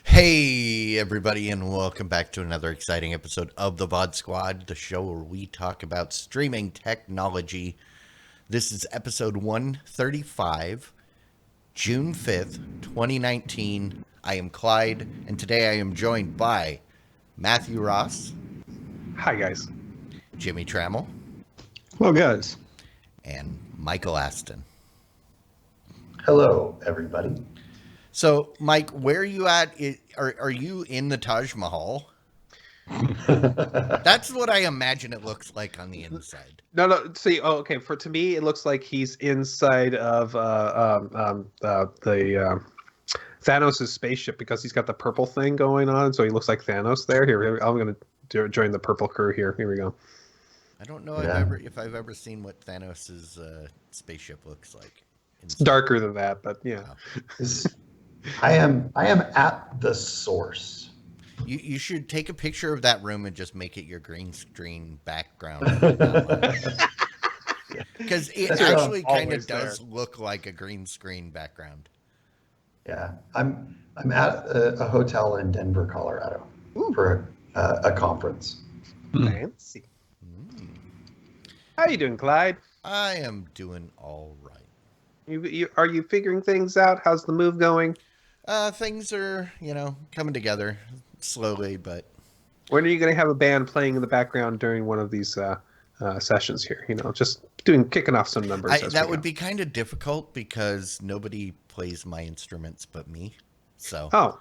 Hey everybody, and welcome back to another exciting episode of the VOD Squad, the show where we talk about streaming technology. This is episode 135, June 5th, 2019. I am Clyde, and today I am joined by Matthew Ross. Hi guys. Jimmy Trammell. Hello guys. And Michael Aston. Hello everybody. So, Mike, where are you at? Are you in the Taj Mahal? That's what I imagine it looks like on the inside. No. See, okay. To me, it looks like he's inside of the Thanos' spaceship because he's got the purple thing going on, so he looks like Thanos there. Here, I'm going to join the purple crew here. Here we go. I don't know if I've ever seen what Thanos' spaceship looks like. It's darker than that, but yeah. Oh. I am at the source. You should take a picture of that room and just make it your green screen background. Because it actually kind of does look like a green screen background. Yeah, I'm at a hotel in Denver, Colorado for a conference. Fancy. How you doing, Clyde? I am doing all right. Are you figuring things out? How's the move going? Things are, coming together slowly, but... When are you going to have a band playing in the background during one of these sessions here? Just kicking off some numbers. That would be kind of difficult because nobody plays my instruments but me. So. Oh.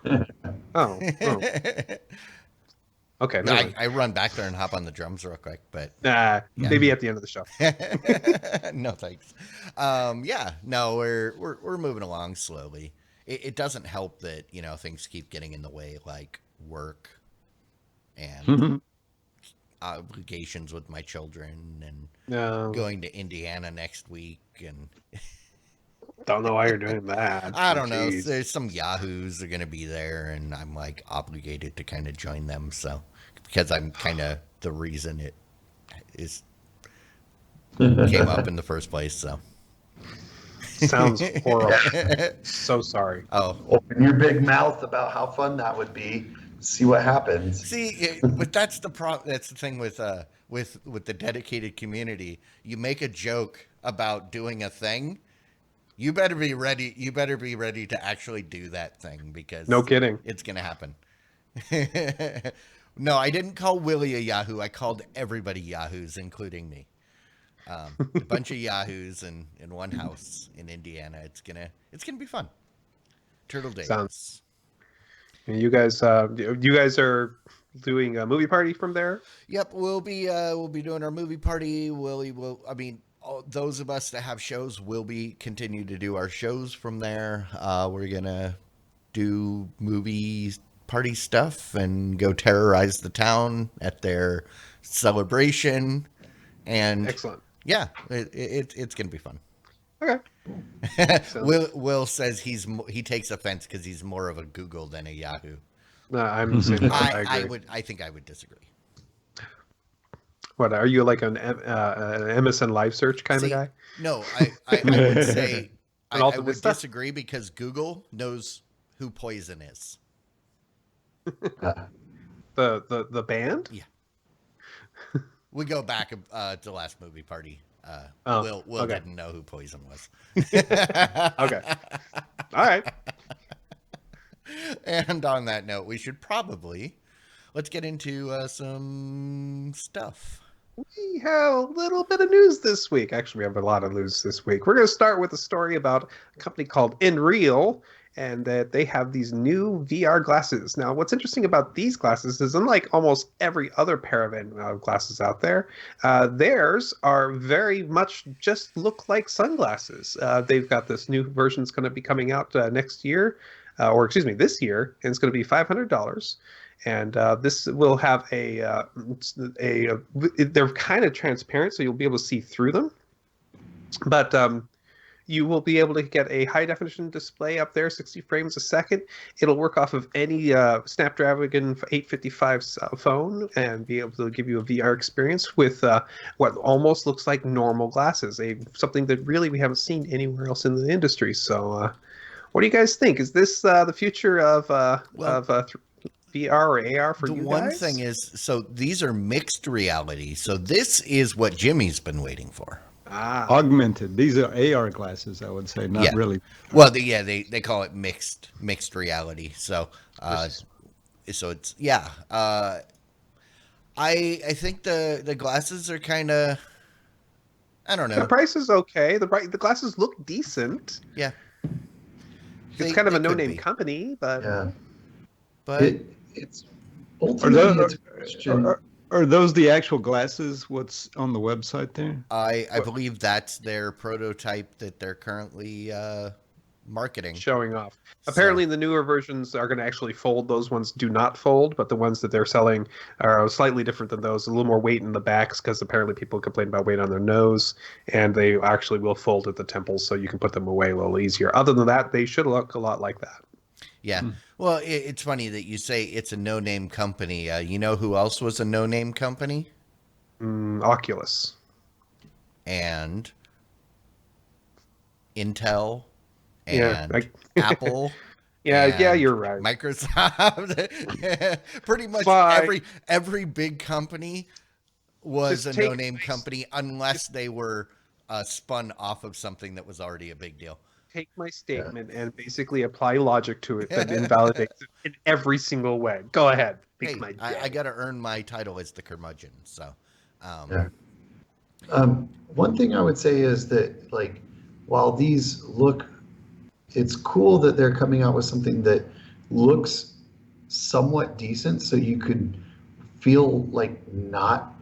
Okay. No, I run back there and hop on the drums real quick, but maybe at the end of the show. No thanks. We're moving along slowly. It doesn't help that things keep getting in the way, like work and obligations with my children and going to Indiana next week and. Don't know why you're doing that. I don't know. There's some yahoos are going to be there, and I'm like obligated to kind of join them. So, because I'm kind of the reason it came up in the first place. So, sounds horrible. So sorry. Oh, open your big mouth about how fun that would be. See what happens. See, but that's the problem. That's the thing with the dedicated community. You make a joke about doing a thing. You better be ready. You better be ready to actually do that thing because no kidding, it's gonna happen. No, I didn't call Willie a Yahoo. I called everybody Yahoos, including me. A bunch of Yahoos in one house in Indiana. It's gonna be fun. Turtle Days. Sounds. You guys are doing a movie party from there? Yep, we'll be doing our movie party. Those of us that have shows will be continue to do our shows from there. We're gonna do movie party stuff and go terrorize the town at their celebration. And excellent. Yeah, it's gonna be fun. Okay. Will says he takes offense because he's more of a Google than a Yahoo. No, I'm the same. I think I would disagree. What are you, like an MSN live search kind of guy? No, I would say I would stuff? disagree because Google knows who Poison is. The band? Yeah. We go back to last movie party. Will okay. didn't know who Poison was. Okay. All right. And on that note, we should let's get into some stuff. We have a little bit of news this week. Actually, we have a lot of news this week. We're going to start with a story about a company called InReal, and that they have these new VR glasses. Now, what's interesting about these glasses is, unlike almost every other pair of glasses out there, theirs are very much just look like sunglasses. They've got this new version that's going to be coming out next year. or excuse me, this year, and it's going to be $500. And this will have they're kind of transparent, so you'll be able to see through them. But you will be able to get a high definition display up there, 60 frames a second. It'll work off of any Snapdragon 855 phone and be able to give you a VR experience with what almost looks like normal glasses, something that really we haven't seen anywhere else in the industry. So, what do you guys think? Is this the future of VR or AR for The you one guys? thing is, so these are mixed reality. So this is what Jimmy's been waiting for. Augmented. These are AR glasses, I would say, not really. Well, they call it mixed reality. So so it's I think the glasses are kind of, I don't know. The price is okay. The glasses look decent. Yeah. It's kind of a no-name company, but Yeah. but It's ultimately it's a question. Are those the actual glasses? What's on the website there? I believe that's their prototype that they're currently marketing. showing off. Apparently, the newer versions are going to actually fold. Those ones do not fold, but the ones that they're selling are slightly different than those. A little more weight in the backs because apparently people complain about weight on their nose, and they actually will fold at the temples, so you can put them away a little easier. Other than that, they should look a lot like that. Yeah. Well, it's funny that you say it's a no-name company. You know who else was a no-name company? Oculus. And Intel and Apple. Yeah, you're right. Microsoft. Pretty much every big company was a no-name company unless they were spun off of something that was already a big deal. Take my statement and basically apply logic to it that invalidates it in every single way. Go ahead. Hey, I got to earn my title as the curmudgeon. So, one thing I would say is that, like, while these look, it's cool that they're coming out with something that looks somewhat decent, so you could feel like not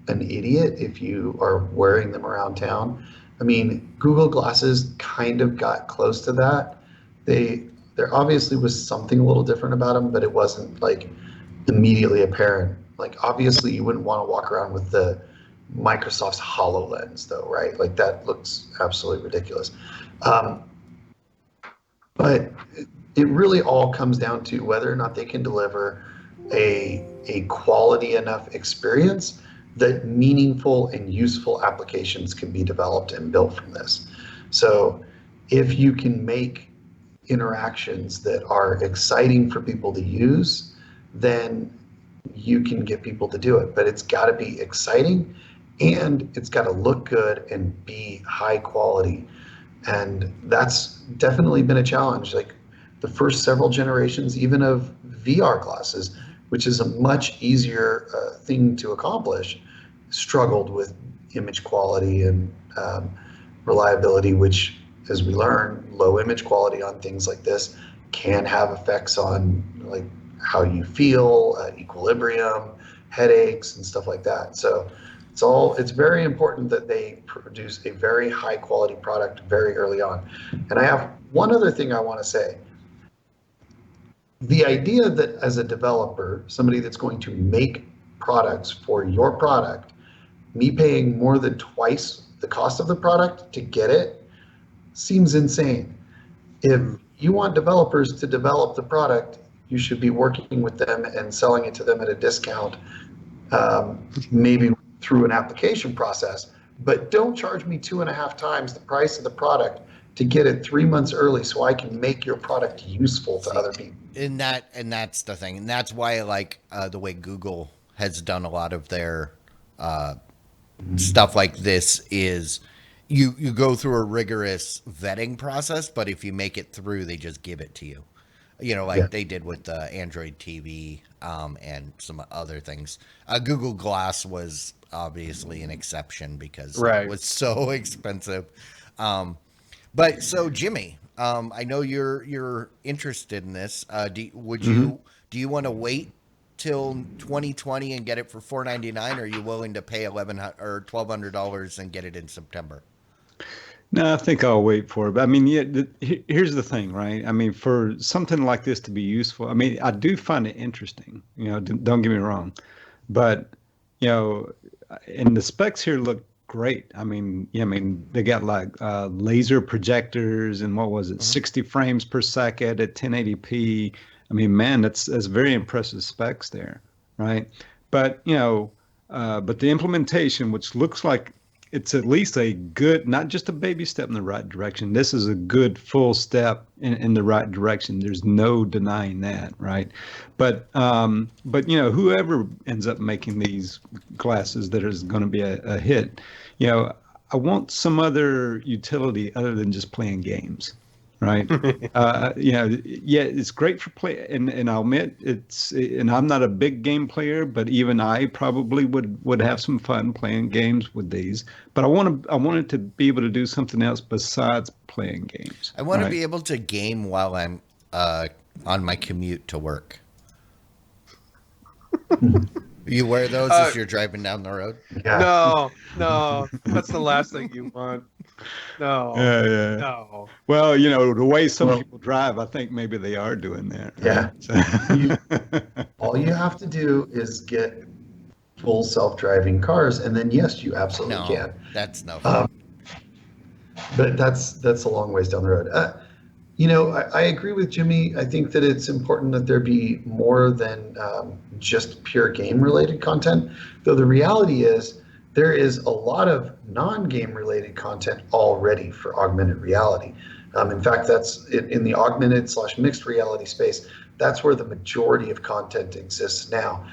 an idiot if you are wearing them around town. I mean, Google Glasses kind of got close to that. There obviously was something a little different about them, but it wasn't like immediately apparent. Like, obviously you wouldn't want to walk around with the Microsoft's HoloLens though, right? Like, that looks absolutely ridiculous. But it really all comes down to whether or not they can deliver a quality enough experience that meaningful and useful applications can be developed and built from this. So if you can make interactions that are exciting for people to use, then you can get people to do it. But it's got to be exciting, and it's got to look good and be high quality. And that's definitely been a challenge. Like, the first several generations, even of VR glasses, which is a much easier thing to accomplish, struggled with image quality and reliability, which, as we learn, low image quality on things like this can have effects on, like, how you feel, equilibrium, headaches, and stuff like that. So it's very important that they produce a very high quality product very early on. And I have one other thing I want to say. The idea that as a developer, somebody that's going to make products for your product, me paying more than twice the cost of the product to get it seems insane. If you want developers to develop the product, you should be working with them and selling it to them at a discount, maybe through an application process, but don't charge me 2.5 times the price of the product to get it 3 months early so I can make your product useful to other people. And that's the thing. And that's why I like the way Google has done a lot of their stuff like this is you go through a rigorous vetting process, but if you make it through, they just give it to you. You know, like they did with the Android TV and some other things. Google Glass was obviously an exception because it was so expensive. But so, Jimmy, I know you're interested in this. Do you want to wait till 2020 and get it for $499, or are you willing to pay $1,100 or $1,200 and get it in September? No, I think I'll wait for it. But I mean, yeah, here's the thing, right? I mean, for something like this to be useful, I mean, I do find it interesting. Don't get me wrong, but you know, and the specs here look great. I mean, yeah, I mean, they got like laser projectors and what was it, Mhm. 60 frames per second at 1080p. I mean, man, that's very impressive specs there, right? But but the implementation, which looks like it's at least a good, not just a baby step in the right direction. This is a good full step in the right direction. There's no denying that, right? But whoever ends up making these glasses that is going to be a hit, you know, I want some other utility other than just playing games, right? Yeah, it's great for play, and I'll admit and I'm not a big game player, but even I probably would have some fun playing games with these. But I wanted to be able to do something else besides playing games, I want to right? be able to game while I'm on my commute to work. You wear those Uh, as you're driving down the road? Yeah. no, no, that's the last thing you want. No, Yeah, yeah. no. Well, the way some Well, people drive, I think maybe they are doing that, right? yeah. You all you have to do is get full self-driving cars, and then yes, you absolutely No, can. that's no fun. Um, but that's a long ways down the road. I agree with Jimmy. I think that it's important that there be more than just pure game related content. Though the reality is, there is a lot of non game related content already for augmented reality. In fact, that's in the augmented / mixed reality space. That's where the majority of content exists now.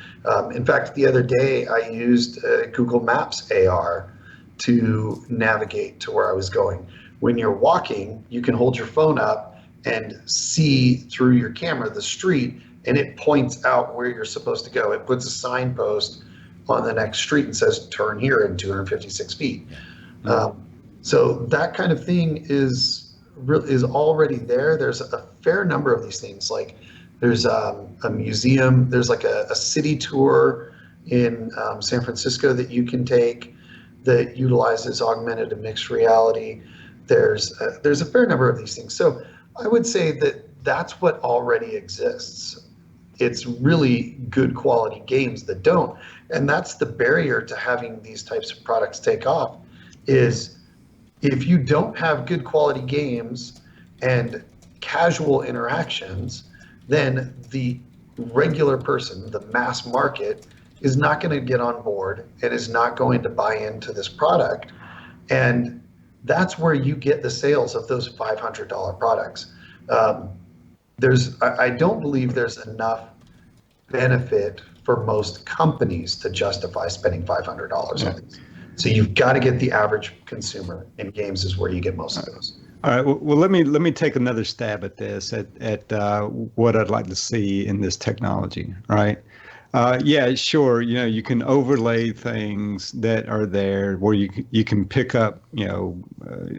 In fact, the other day I used Google Maps AR to navigate to where I was going. When you're walking, you can hold your phone up and see through your camera the street, and it points out where you're supposed to go. It puts a signpost on the next street and says turn here in 256 feet. So that kind of thing is already there. There's a fair number of these things. Like there's a museum, there's like a city tour in San Francisco that you can take that utilizes augmented and mixed reality. There's a fair number of these things. So I would say that that's what already exists. It's really good quality games that don't, and that's the barrier to having these types of products take off. Is if you don't have good quality games and casual interactions, then the regular person, the mass market, is not going to get on board and is not going to buy into this product. And that's where you get the sales of those $500 products. Um, I don't believe there's enough benefit for most companies to justify spending $500 Yeah. on these. So you've got to get the average consumer, and games is where you get most of those. All right. Well, let me take another stab at this at what I'd like to see in this technology. Right. Yeah, sure. You can overlay things that are there where you can pick up,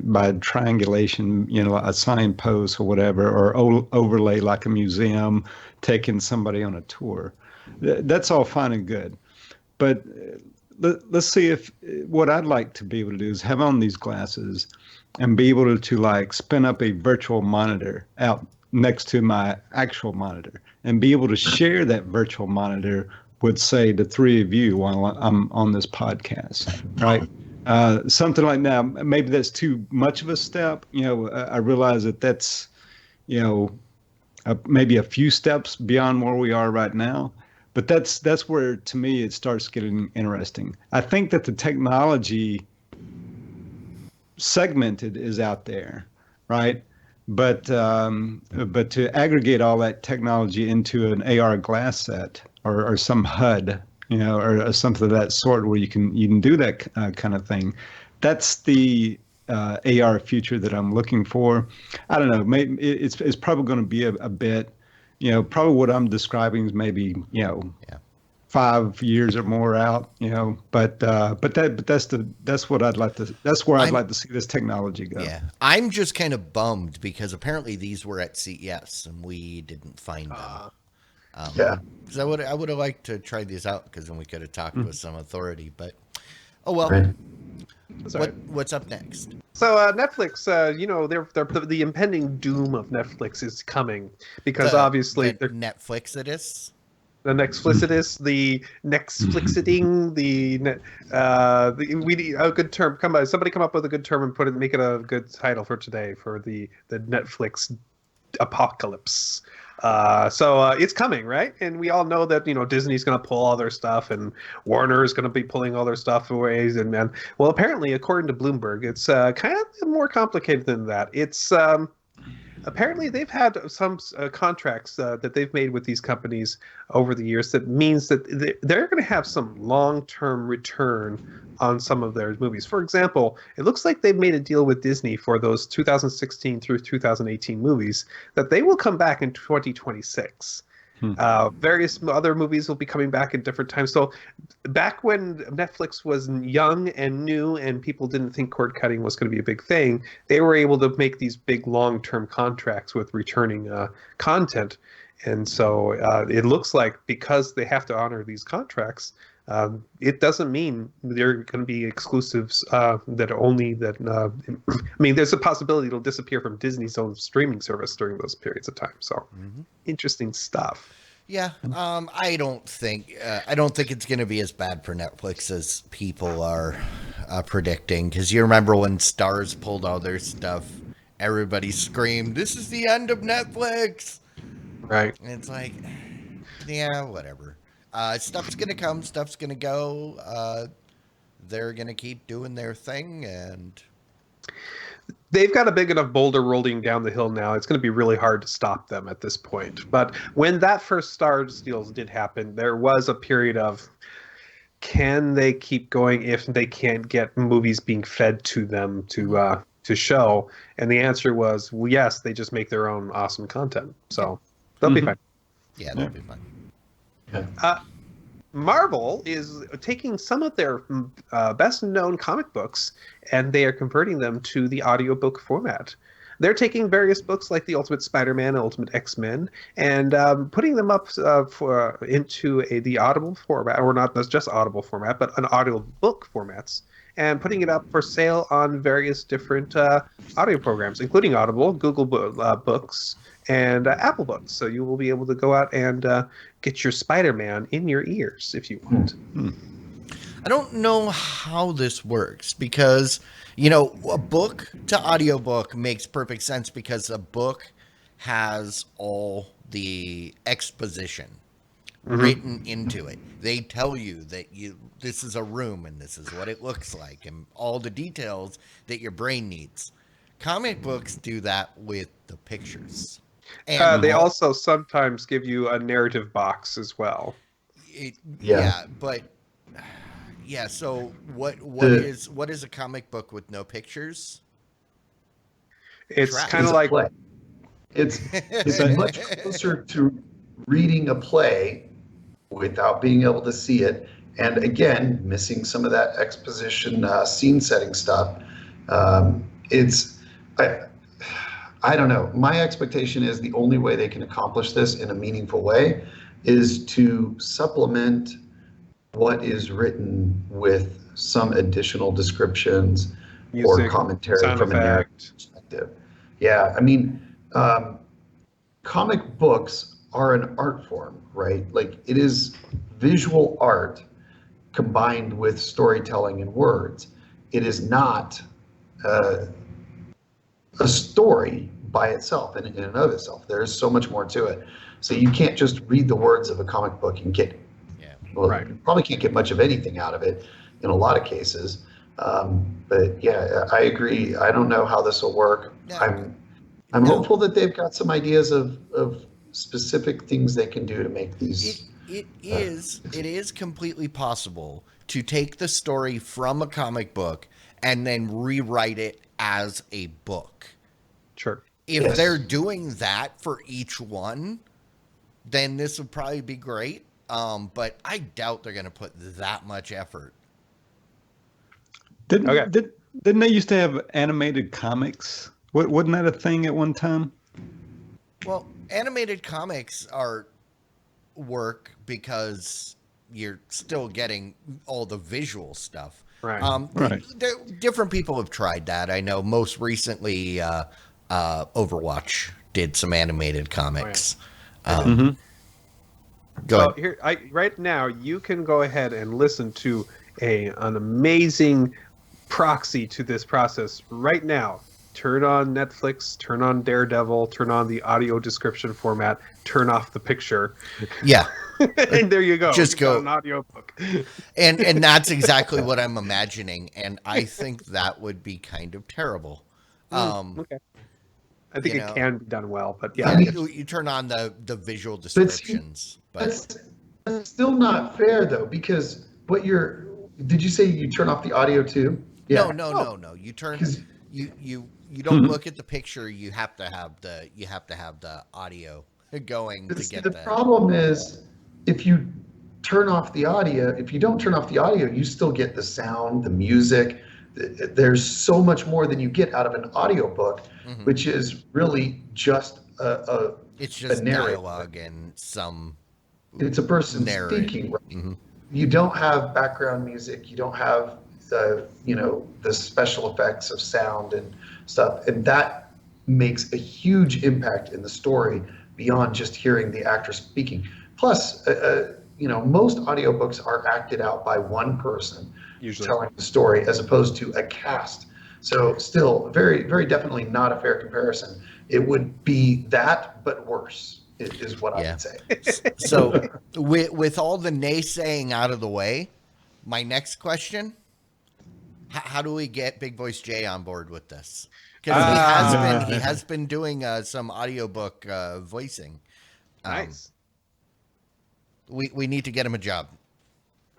by triangulation, a signpost or whatever, or overlay like a museum taking somebody on a tour. That's all fine and good. But let's see if what I'd like to be able to do is have on these glasses and be able to like spin up a virtual monitor out next to my actual monitor and be able to share that virtual monitor with, say, the three of you while I'm on this podcast, right? Something like that. Maybe that's too much of a step. I realize that that's, you know, maybe a few steps beyond where we are right now. But that's where, to me, it starts getting interesting. I think that the technology segmented is out there, right? But to aggregate all that technology into an AR glass set or some HUD, or something of that sort, where you can do that kind of thing, that's the AR future that I'm looking for. I don't know. Maybe it's probably going to be a bit, probably what I'm describing is maybe, Yeah. 5 years or more out, that's what that's where I'd I'm like to see this technology go. Yeah, I'm just kind of bummed because apparently these were at CES and we didn't find them. Yeah. Because I would have liked to try these out because then we could have talked with some authority. But oh well. Right. What's up next? So Netflix, they're the impending doom of Netflix is coming because obviously the Netflixalypse. the Netflixitous, the Netflixiting, we need a good term. Somebody come up with a good term and make it a good title for today for the Netflix apocalypse. So it's coming, right? And we all know that Disney's going to pull all their stuff, and Warner is going to be pulling all their stuff away. And well, apparently, according to Bloomberg, it's kind of more complicated than that. It's apparently they've had some contracts that they've made with these companies over the years that means that they're going to have some long-term return on some of their movies. For example, it looks like they've made a deal with Disney for those 2016 through 2018 movies that they will come back in 2026. Various other movies will be coming back at different times. So back when Netflix was young and new and people didn't think cord cutting was going to be a big thing, they were able to make these big long-term contracts with returning content. And so it looks like because they have to honor these contracts, it doesn't mean they're going to be exclusives I mean, there's a possibility it'll disappear from Disney's own streaming service during those periods of time. So interesting stuff. Yeah, I don't think it's going to be as bad for Netflix as people are predicting. Because you remember when Starz pulled all their stuff, everybody screamed, "This is the end of Netflix!" Right. And it's like, yeah, whatever. Stuff's going to come, stuff's going to go. They're going to keep doing their thing, and they've got a big enough boulder rolling down the hill now. It's going to be really hard to stop them at this point. But when that first Starz deals did happen, there was a period of, can they keep going if they can't get movies being fed to them to show? And the answer was, well, yes, they just make their own awesome content. So they'll be fine. Yeah, they'll be fine. Marvel is taking some of their best-known comic books and they are converting them to the audiobook format. They're taking various books like the Ultimate Spider-Man, Ultimate X-Men, and putting them up into the Audible format, or not just Audible format, but an audiobook formats, and putting it up for sale on various different audio programs, including Audible, Google Books, and Apple Books. So you will be able to go out and get your Spider-Man in your ears if you want. I don't know how this works because, a book to audiobook makes perfect sense because a book has all the exposition written into it. They tell you that this is a room and this is what it looks like and all the details that your brain needs. Comic books do that with the pictures. And they also sometimes give you a narrative box as well. So what is a comic book with no pictures? It's kind of like play. It's much closer to reading a play without being able to see it, and again missing some of that exposition, scene setting stuff. I don't know. My expectation is the only way they can accomplish this in a meaningful way is to supplement what is written with some additional descriptions, music, or commentary from a narrative perspective. Yeah, I mean, comic books are an art form, right? Like, it is visual art combined with storytelling and words. It is not a story by itself in and of itself. There is so much more to it. So you can't just read the words of a comic book and get, you probably can't get much of anything out of it in a lot of cases. But yeah, I agree. I don't know how this will work. I'm hopeful that they've got some ideas of specific things they can do to make these. It is completely possible to take the story from a comic book and then rewrite it as a book. Sure. If they're doing that for each one, then this would probably be great. But I doubt they're going to put that much effort. Didn't they used to have animated comics? Wasn't that a thing at one time? Well, animated comics work because you're still getting all the visual stuff. Right. Right. Different people have tried that. I know most recently Overwatch did some animated comics. Mhm. Go Well, ahead. right now you can go ahead and listen to an amazing proxy to this process right now. Turn on Netflix, turn on Daredevil, turn on the audio description format, turn off the picture, Yeah. and there you go. Just You've got go. an audiobook. And that's exactly what I'm imagining, and I think that would be kind of terrible. Okay. I think You it know, can be done well, but yeah, yeah, I get you turn on the visual But see, descriptions, but that's still not fair though, because did you say you turn off the audio too? no, Yeah, no, Oh, no, no. You turn because you don't look at the picture. You have to have the audio going to see, get the the. problem is if you if you don't turn off the audio, you still get the sound, the music. There's so much more than you get out of an audiobook, Mhm. which is really just It's a just narrative. dialogue and some It's a person narrate. speaking, right? Hmm. You don't have background music, you don't have the special effects of sound and stuff, and that makes a huge impact in the story beyond just hearing the actor speaking. Plus, most audiobooks are acted out by one person usually. telling the story as opposed to a cast. So still very, very definitely not a fair comparison. It would be that but worse is what I Yeah. would say. So with all the naysaying out of the way, my next question: how do we get Big Voice Jay on board with this? Because he Ah, has been doing some audiobook voicing. Um, nice. we need to get him a job.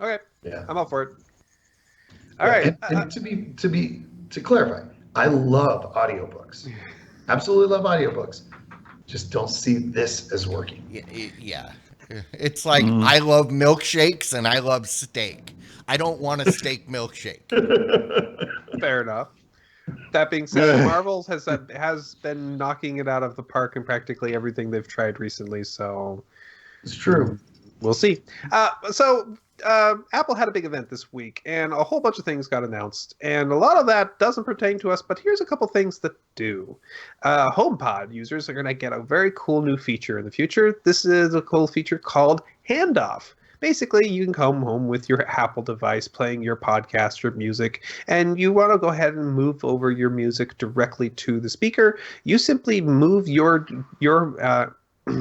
Okay, Yeah. I'm up for it. All Yeah, right. and to clarify, I love audiobooks. Absolutely love audiobooks. Just don't see this as working. Yeah. It's like I love milkshakes and I love steak. I don't want a steak milkshake. Fair enough. That being said, Marvel's has been knocking it out of the park in practically everything they've tried recently. So It's true. we'll see. Apple had a big event this week, and a whole bunch of things got announced, and a lot of that doesn't pertain to us. But here's a couple things that do. HomePod users are going to get a very cool new feature in the future. This is a cool feature called Handoff. Basically, you can come home with your Apple device playing your podcast or music, and you want to go ahead and move over your music directly to the speaker. You simply move your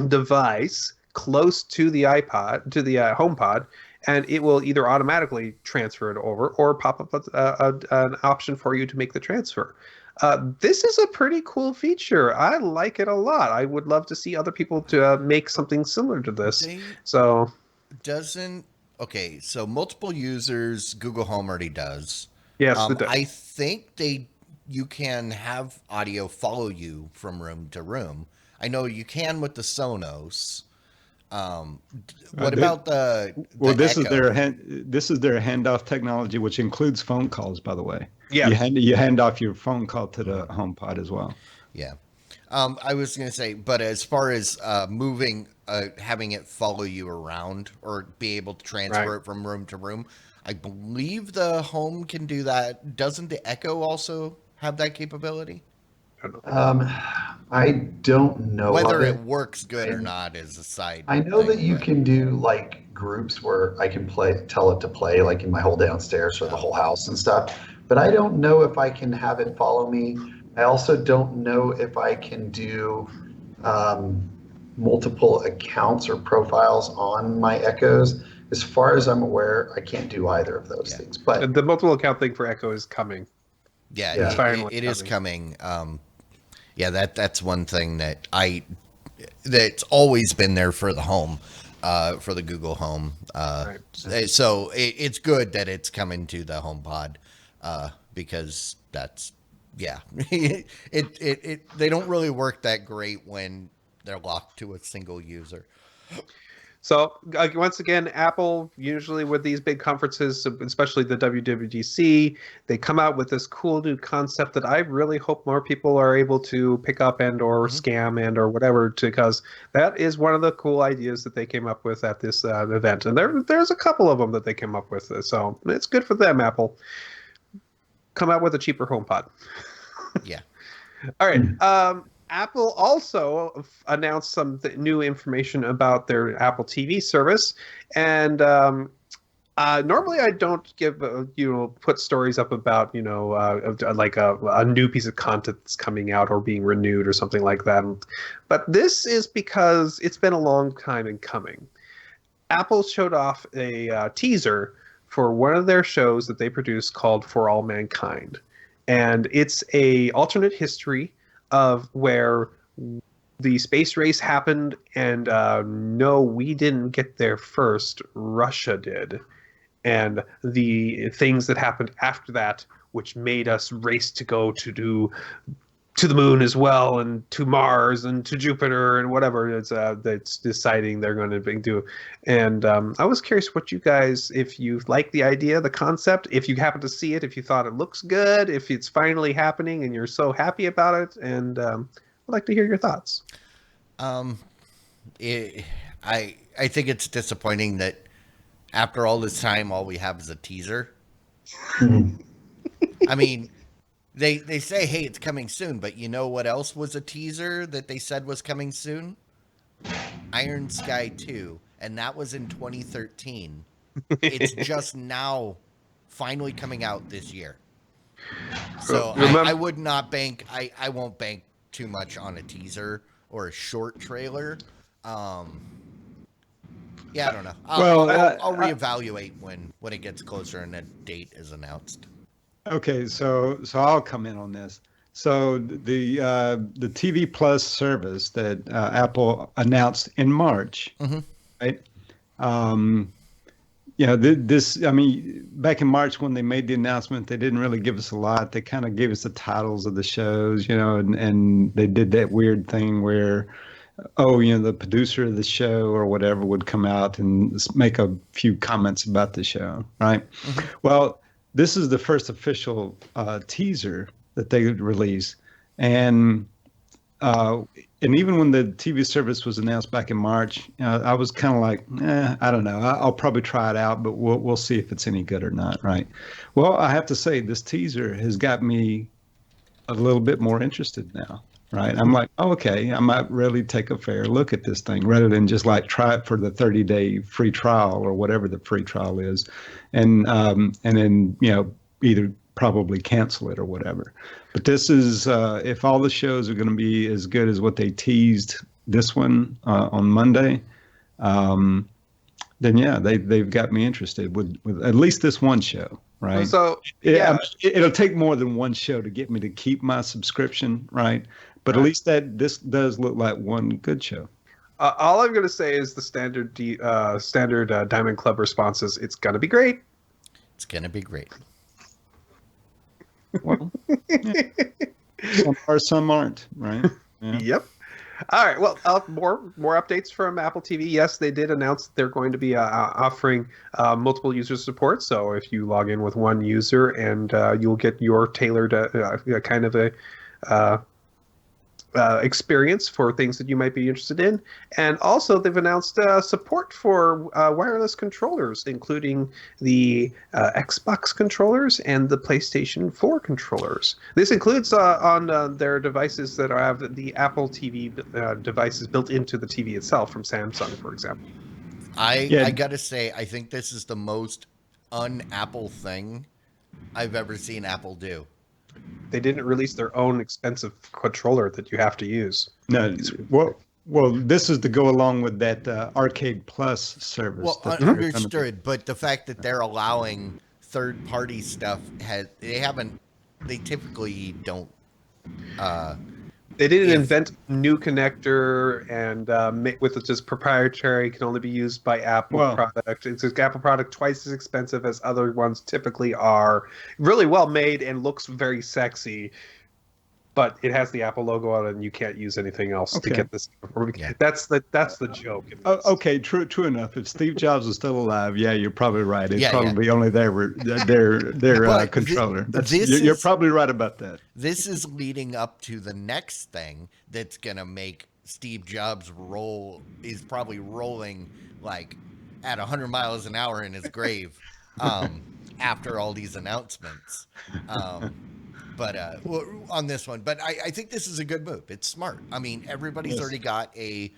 device close to the HomePod, and it will either automatically transfer it over or pop up an option for you to make the transfer. This is a pretty cool feature. I like it a lot. I would love to see other people to make something similar to this. They So doesn't okay, so multiple users Google Home already does. yes, it I does. think you can have audio follow you from room to room. I know you can with the Sonos. What about Well, the Echo? this is their handoff technology, which includes phone calls, by the way. Yes. You hand off your phone call to the HomePod as well. Yeah. I was going to say, but as far as moving, having it follow you around or be able to transfer Right. it from room to room, I believe the Home can do that. Doesn't the Echo also have that capability? I don't know. I don't know of Whether it it. works good or I, not is a side I know that thing, you but can do like groups where I can tell it to play like in my whole downstairs or the whole house and stuff. But I don't know if I can have it follow me. I also don't know if I can do um, multiple accounts or profiles on my Echoes. As far as I'm aware, I can't do either of those yeah, things. But The multiple account thing for Echo is coming. yeah, It's yeah, finally it is coming. coming. Yeah, that's one thing that's always been there for the Home, for the Google Home. Right. So it's good that it's coming to the HomePod, because that's yeah, they don't really work that great when they're locked to a single user. So once again, Apple usually with these big conferences, especially the WWDC, they come out with this cool new concept that I really hope more people are able to pick up and or scam and or whatever, because that is one of the cool ideas that they came up with at this event. And there's a couple of them that they came up with. So it's good for them, Apple. Come out with a cheaper HomePod. Yeah. All right. Apple also announced some new information about their Apple TV service, and normally I don't give put stories up about like a new piece of content that's coming out or being renewed or something like that. But this is because it's been a long time in coming. Apple showed off a teaser for one of their shows that they produce called For All Mankind, and it's a alternate history of where the space race happened, and no, we didn't get there first. Russia did. And the things that happened after that, which made us race to go to the moon as well, and to Mars and to Jupiter and whatever that's deciding they're going to do. And I was curious what you guys, if you like the idea, the concept, if you happen to see it, if you thought it looks good, if it's finally happening and you're so happy about it, and I'd like to hear your thoughts. I think it's disappointing that after all this time, all we have is a teaser. I mean, they say, hey, it's coming soon, but you know what else was a teaser that they said was coming soon? Iron Sky 2, and that was in 2013. It's just now finally coming out this year. So I would not bank, I won't bank too much on a teaser or a short trailer. Yeah, I don't know. I'll reevaluate when it gets closer and a date is announced. Okay, so I'll comment on this. So the TV Plus service that Apple announced in March, right? This. I mean, back in March when they made the announcement, they didn't really give us a lot. They kind of gave us the titles of the shows, and they did that weird thing where, the producer of the show or whatever would come out and make a few comments about the show, right? Well, this is the first official teaser that they released, and even when the TV service was announced back in March, I was kind of like, I don't know. I'll probably try it out, but we'll see if it's any good or not, right? Well, I have to say this teaser has got me a little bit more interested now, right? I'm like, okay, I might really take a fair look at this thing rather than just like try it for the 30-day free trial or whatever the free trial is, and then either probably cancel it or whatever. But this is if all the shows are going to be as good as what they teased this one on Monday, then yeah, they've got me interested with at least this one show. Right. So yeah, it'll take more than one show to get me to keep my subscription, right? But at least this does look like one good show. All I'm going to say is the standard Diamond Club response is it's going to be great. It's going to be great. Well, yeah. Some are, some aren't, right? Yeah. Yep. All right. Well, more updates from Apple TV. Yes, they did announce that they're going to be offering multiple user support. So if you log in with one user, and you'll get your tailored kind of a experience for things that you might be interested in. And also, they've announced support for wireless controllers, including the Xbox controllers and the PlayStation 4 controllers. This includes on their devices that have the Apple TV devices built into the TV itself from Samsung, for example. I got to say, I think this is the most un-Apple thing I've ever seen Apple do. They didn't release their own expensive controller that you have to use. No, well, this is to go along with that Arcade Plus service. Well, understood, but the fact that they're allowing third-party stuff they typically don't. They didn't invent new connector and with just proprietary, can only be used by Apple product. It's an Apple product twice as expensive as other ones typically are. Really well made and looks very sexy, but it has the Apple logo on it, and you can't use anything else to get this. Yeah. That's the joke. In this. Okay, true enough. If Steve Jobs was still alive, yeah, you're probably right. It's Yeah, probably only their But controller. this You're is- probably right about that. This is leading up to the next thing that's gonna make Steve Jobs is probably rolling like at 100 miles an hour in his grave after all these announcements. But on this one, but I think this is a good move. It's smart. I mean, everybody's already got a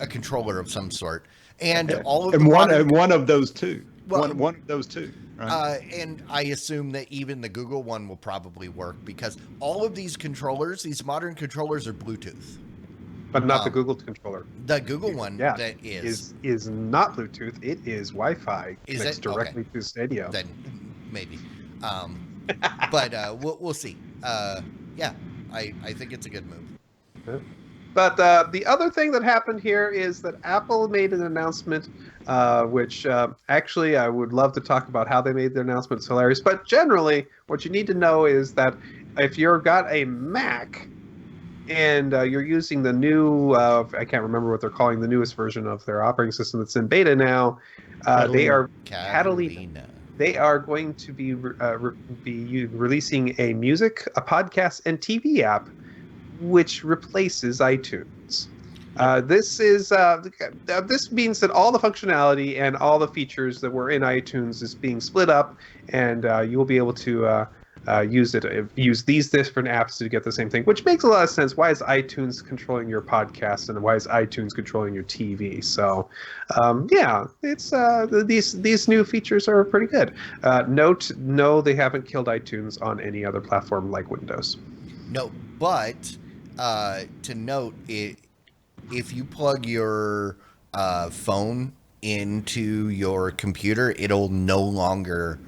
controller of some sort, and all of the one of those two. Well, one of those two. Right? And I assume that even the Google one will probably work because all of these controllers, these modern controllers, are Bluetooth. But not the Google controller. The Google one that is not Bluetooth. It is Wi-Fi. Is connects it? directly Okay. to Stadia. Then maybe. But we'll see. Yeah, I think it's a good move. But the other thing that happened here is that Apple made an announcement, which actually I would love to talk about how they made the announcement. It's hilarious. But generally, what you need to know is that if you've got a Mac and you're using the new, I can't remember what they're calling the newest version of their operating system that's in beta now, they are Catalina. They are going to be releasing a podcast, and TV app, which replaces iTunes. This means that all the functionality and all the features that were in iTunes is being split up, and you will be able to use these different apps to get the same thing, which makes a lot of sense. Why is iTunes controlling your podcast, and why is iTunes controlling your TV? So, it's these new features are pretty good. Note, no, they haven't killed iTunes on any other platform like Windows. No, but to note, if you plug your phone into your computer, it'll no longer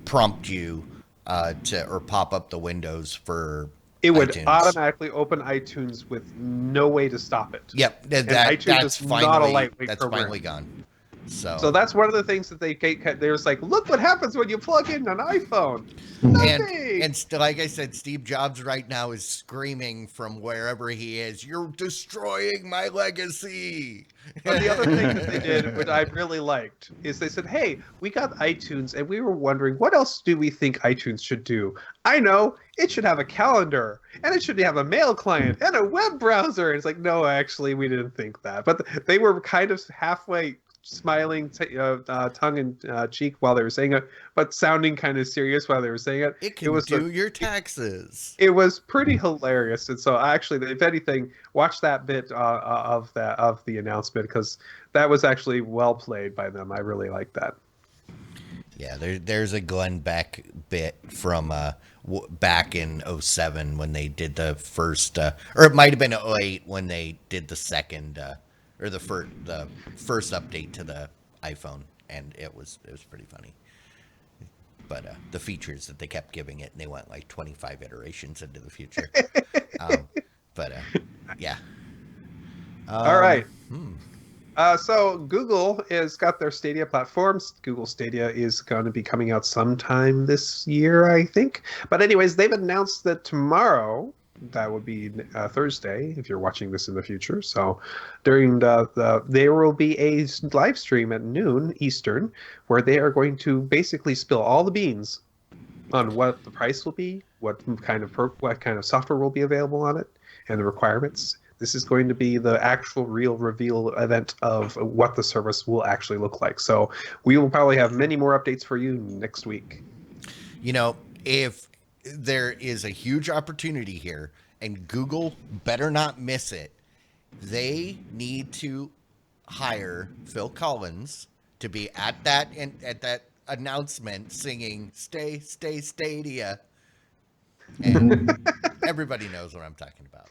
prompt you or pop up the windows for It would iTunes. automatically open iTunes with no way to stop it. Yep, iTunes that's is not a lightweight that's program. finally gone. So that's one of the things that they're just like, look what happens when you plug in an iPhone. And like I said, Steve Jobs right now is screaming from wherever he is, "You're destroying my legacy." But the other thing that they did, which I really liked, is they said, hey, we got iTunes, and we were wondering, what else do we think iTunes should do? I know, it should have a calendar, and it should have a mail client, and a web browser. And it's like, no, actually, we didn't think that. But they were kind of halfway smiling tongue in cheek while they were saying it, but sounding kind of serious while they were saying it. It can do your taxes. It was pretty hilarious, and so actually, if anything, watch that bit of the announcement, because that was actually well played by them. I really like that. Yeah, there's a Glenn Beck bit from back in 07 when they did the first, or it might have been 08 when they did the second. Or the first update to the iPhone, and it was pretty funny. But the features that they kept giving it, and they went like 25 iterations into the future. Yeah. All right. So Google has got their Stadia platforms. Google Stadia is going to be coming out sometime this year, I think. But anyways, they've announced that tomorrow, that would be Thursday, if you're watching this in the future. So during there will be a live stream at noon Eastern, where they are going to basically spill all the beans on what the price will be, what kind of software will be available on it, and the requirements. This is going to be the actual real reveal event of what the service will actually look like. So we will probably have many more updates for you next week. You know, if there is a huge opportunity here, and Google better not miss it, they need to hire Phil Collins to be at that announcement singing "Stay, Stay, Stadia," and everybody knows what I'm talking about.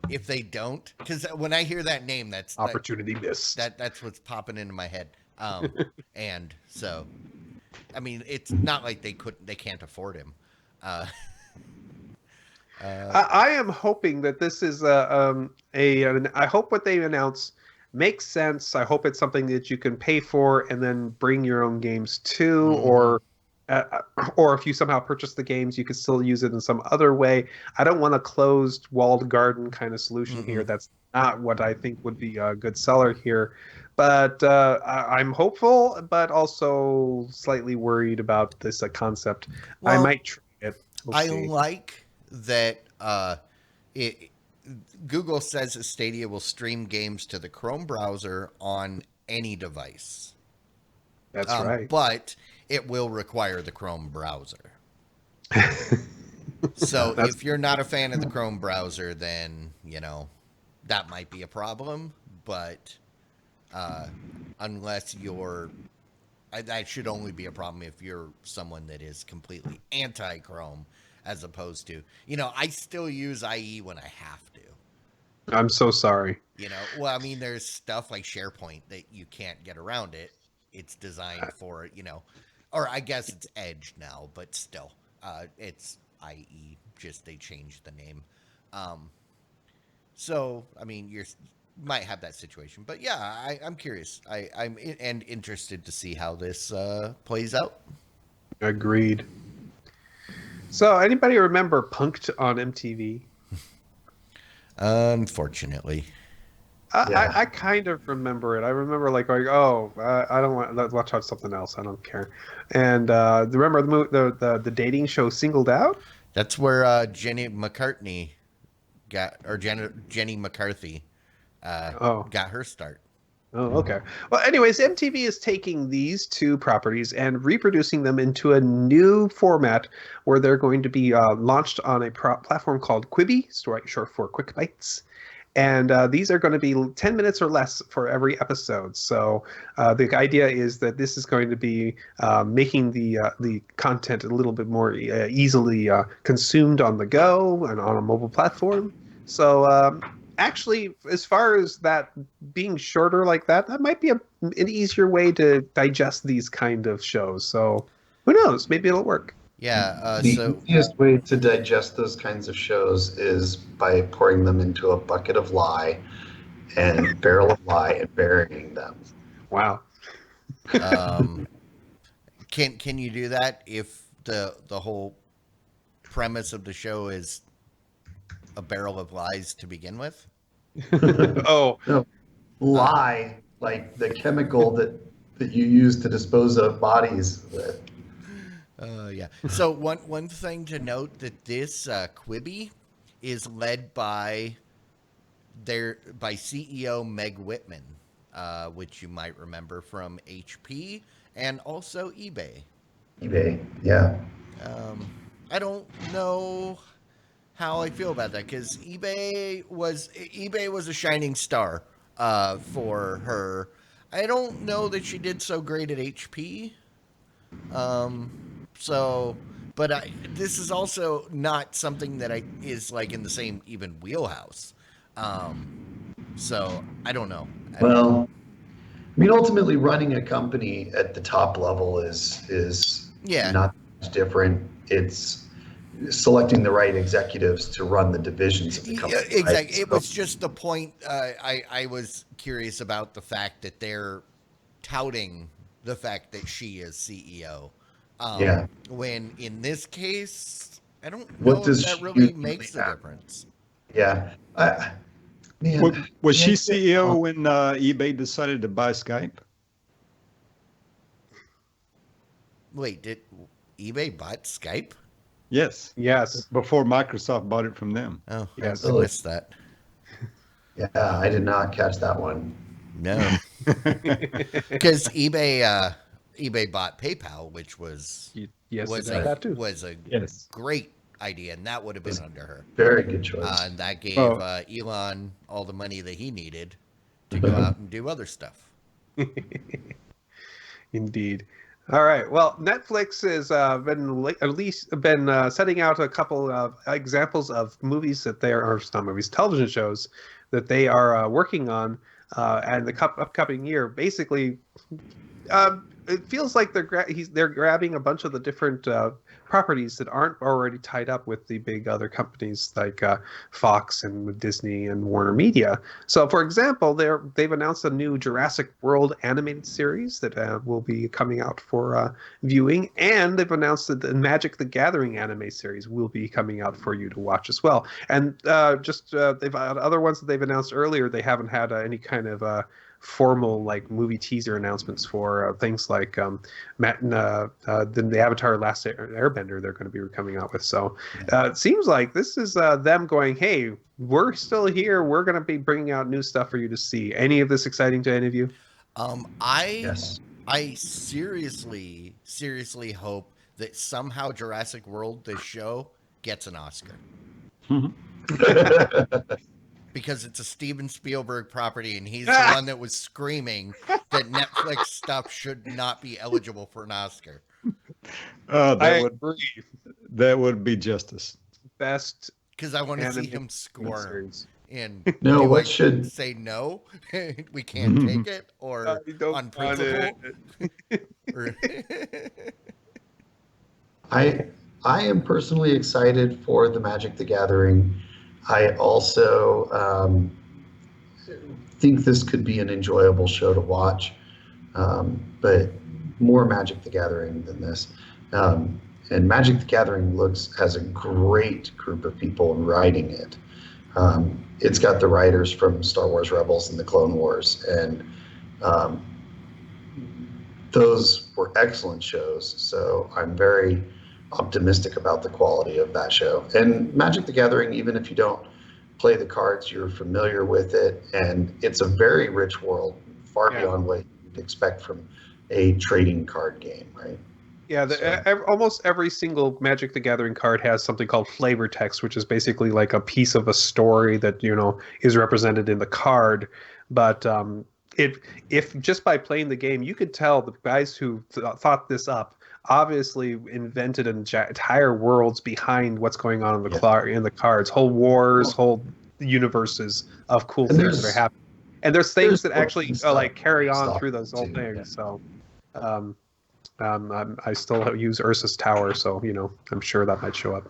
If they don't, because when I hear that name, that's opportunity missed. That's what's popping into my head. And so, I mean, it's not like they can't afford him. I am hoping that this is I hope what they announce makes sense. I hope it's something that you can pay for and then bring your own games to, or or if you somehow purchase the games, you could still use it in some other way. I don't want a closed walled garden kind of solution here. Mm-mm. That's not what I think would be a good seller here. But I'm hopeful, but also slightly worried about this concept. I Well, might try it. We'll I see. like that it, Google says that Stadia will stream games to the Chrome browser on any device. That's right. But it will require the Chrome browser. So That's if you're not a fan of the Chrome browser, then, that might be a problem. But uh, unless you're, that should only be a problem if you're someone that is completely anti Chrome, as opposed to, I still use IE when I have to. I'm so sorry. Well, I mean, there's stuff like SharePoint that you can't get around it. It's designed for, or I guess it's Edge now, but still, it's IE. Just they changed the name. So, I mean, you might have that situation, but yeah, I'm curious. I'm and interested to see how this plays out. Agreed. So, anybody remember Punked on MTV? Unfortunately, I kind of remember it. I remember like going, oh, I don't want. Let's watch something else. I don't care. And remember the dating show Singled Out? that's where Jenny McCartney Jenny McCarthy Oh, got her start. oh, okay. Well, anyways, MTV is taking these two properties and reproducing them into a new format where they're going to be launched on a platform called Quibi, short for Quick Bites. And these are going to be 10 minutes or less for every episode. So the idea is that this is going to be making the content a little bit more easily consumed on the go and on a mobile platform. So actually, as far as that being shorter like that, that might be an easier way to digest these kind of shows. So who knows? Maybe it'll work. Yeah. The So easiest way to digest those kinds of shows is by pouring them into a bucket of lye and barrel of lye and burying them. Wow. Um, can you do that if the whole premise of the show is a barrel of lies to begin with? Oh, No, lye, like the chemical that you use to dispose of bodies with. Yeah. So one thing to note that this Quibi is led by CEO Meg Whitman, which you might remember from HP and also eBay. eBay, yeah. I don't know how I feel about that because eBay was a shining star for her. I don't know that she did so great at HP. So, but this is also not something that is like in the same even wheelhouse. So I don't know. Well, I mean, ultimately, running a company at the top level is Yeah. not much different. It's selecting the right executives to run the divisions of the company. Yeah, exactly. Right? It was just the point. I was curious about the fact that they're touting the fact that she is CEO. Yeah. When in this case, I don't What know if does that she really usually makes the have? difference. Yeah. Man, Was she yeah, CEO when eBay decided to buy Skype? Wait, did eBay buy Skype? Yes, yes. before Microsoft bought it from them. Oh, Yes. I missed that. Yeah, I did not catch that one. No, because eBay bought PayPal, which was Yes, was it did that too. a Yes. great idea, and that would have been under her. Very good choice. And that gave Well- Elon all the money that he needed to go out and do other stuff. Indeed. All right. Well, Netflix has at least been setting out a couple of examples of movies that they are, or not movies, television shows that they are working on, and the upcoming year. Basically, it feels like they're grabbing a bunch of the different properties that aren't already tied up with the big other companies like Fox and with Disney and Warner Media. So, for example, they've announced a new Jurassic World animated series that will be coming out for viewing, and they've announced that the Magic the Gathering anime series will be coming out for you to watch as well. And they've had other ones that they've announced earlier. They haven't had any kind of formal like movie teaser announcements for things like the Avatar Last Airbender they're going to be coming out with. So it seems like this is them going, hey, we're still here. We're going to be bringing out new stuff for you to see. Any of this exciting to any of you? Yes. I seriously hope that somehow Jurassic World, this show, gets an Oscar. Because it's a Steven Spielberg property, and he's the one that was screaming that Netflix stuff should not be eligible for an Oscar. That would be justice. Best. Because I want to see him squirm. And No, do what I should say no? We can't take it, or on principle. I am personally excited for the Magic the Gathering. I also think this could be an enjoyable show to watch, but more Magic the Gathering than this. And Magic the Gathering has a great group of people writing it. It's got the writers from Star Wars Rebels and the Clone Wars, and those were excellent shows. So I'm very optimistic about the quality of that show. And Magic the Gathering, even if you don't play the cards, you're familiar with it, and it's a very rich world, far beyond what you'd expect from a trading card game, right? Yeah, almost every single Magic the Gathering card has something called flavor text, which is basically like a piece of a story that is represented in the card. But if just by playing the game, you could tell the guys who thought this up obviously invented entire worlds behind what's going on in the cards, whole wars, whole universe of cool things that are happening. And there's things that actually like carry on through those whole things. So. I still use Ursa's Tower, so I'm sure that might show up.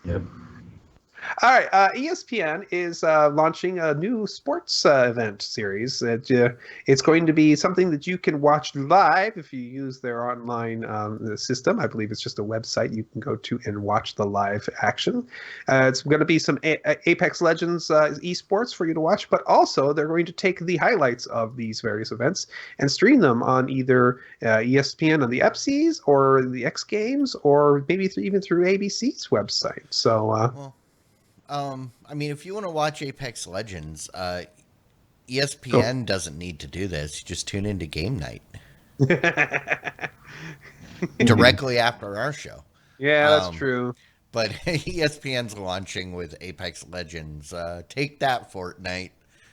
Yep. All right, ESPN is launching a new sports event series. It's going to be something that you can watch live if you use their online system. I believe it's just a website you can go to and watch the live action. It's going to be some Apex Legends esports for you to watch, but also they're going to take the highlights of these various events and stream them on either ESPN on the EPSIs or the X Games, or maybe even through ABC's website. So. I mean, if you want to watch Apex Legends, ESPN doesn't need to do this. You just tune into game night directly after our show. Yeah, that's true. But ESPN's launching with Apex Legends. Take that, Fortnite.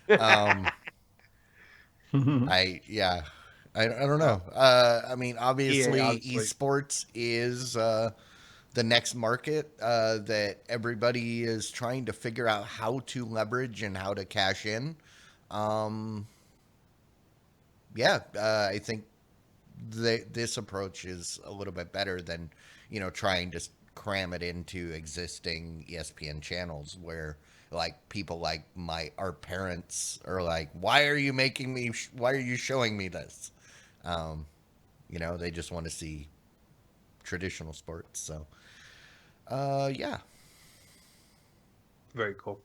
I don't know. I mean, obviously, esports is the next market that everybody is trying to figure out how to leverage and how to cash in. I think this approach is a little bit better than, trying to cram it into existing ESPN channels where like people like our parents are like, why are you showing me this? They just want to see traditional sports. So, very cool.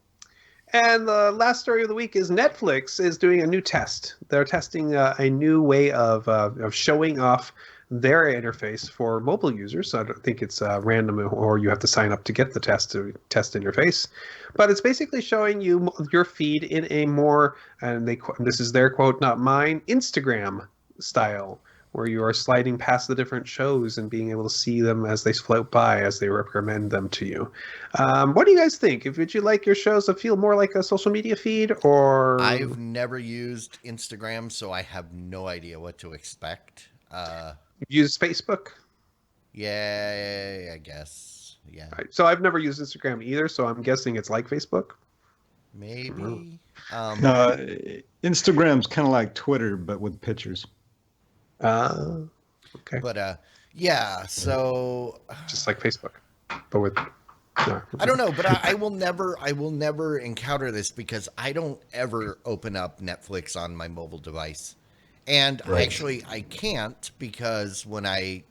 And the last story of the week is Netflix is doing a new test. They're testing a new way of showing off their interface for mobile users. So I don't think it's random or you have to sign up to get the test interface. But it's basically showing you your feed in a more, and this is their quote, not mine, Instagram style, where you are sliding past the different shows and being able to see them as they float by, as they recommend them to you. What do you guys think? Would you like your shows to feel more like a social media feed, or? I've never used Instagram, so I have no idea what to expect. Use Facebook? Yeah, I guess. Yeah. Right. So I've never used Instagram either, so I'm guessing it's like Facebook. Maybe. Instagram's kind of like Twitter, but with pictures. Okay. But yeah. So Just like Facebook, but with no. I don't know, but I will never encounter this because I don't ever open up Netflix on my mobile device. And Right. actually, I can't because when I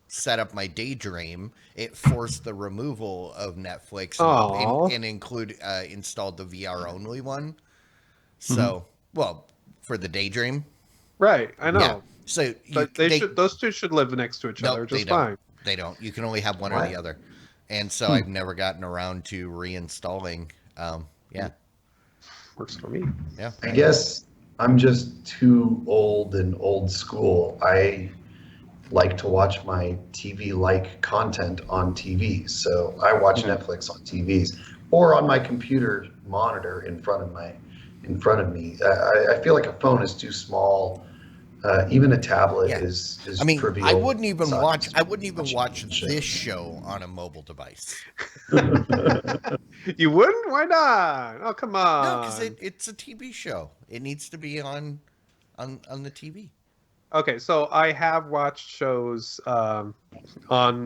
set up my Daydream, it forced the removal of Netflix Aw. and installed the VR only one. Mhm. So, well, for the Daydream, Right, I yeah. know. So But those two should live next to each other nope, they just don't. fine. They don't. You can only have one or the What? other. And so Hmm. I've never gotten around to reinstalling. Yeah, Works for me. yeah. I guess I'm just too old and old school. I like to watch my TV-like content on TVs. So I watch Yeah. Netflix on TVs or on my computer monitor in front of me. I feel like a phone is too small. Even a tablet Yeah. I is mean, trivial size I wouldn't even watching watch this shows. show on a mobile device. You wouldn't? Why not? Oh, come No, because on. it's a TV show. It needs to be on the TV. Okay, so I have watched shows on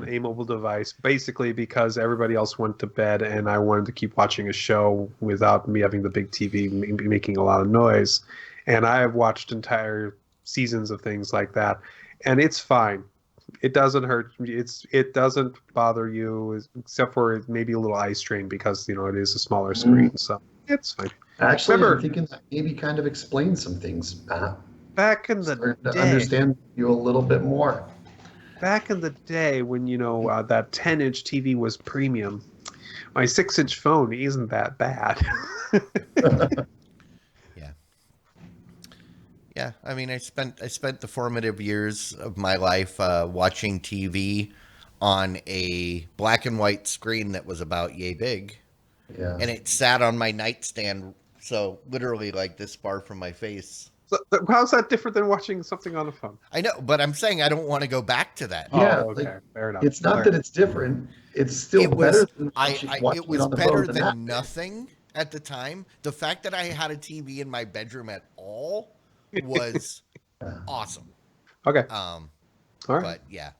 a mobile device basically because everybody else went to bed and I wanted to keep watching a show without me having the big TV making a lot of noise. And I have watched entire seasons of things like that, and it's fine. It doesn't hurt. It doesn't bother you except for maybe a little eye strain because it is a smaller Mm, screen, so it's fine. Actually, I'm Remember, thinking that maybe kind of explains some things, Matt. back in the Starting to day, understand you a little bit more. when that 10-inch TV was premium, my 6-inch phone isn't that bad. Yeah, yeah. I mean, I spent the formative years of my life watching TV on a black and white screen that was about yay big, Yeah. and it sat on my nightstand, so literally like this far from my face. So, how's that different than watching something on a phone? I know, but I'm saying I don't want to go back to that. Yeah, Oh, like okay, fair enough. it's not that it's different. It's still It was better than it watching it was on the phone better than that. than nothing at the time. The fact that I had a TV in my bedroom at all was Yeah. awesome. Okay, Um, all right. but yeah.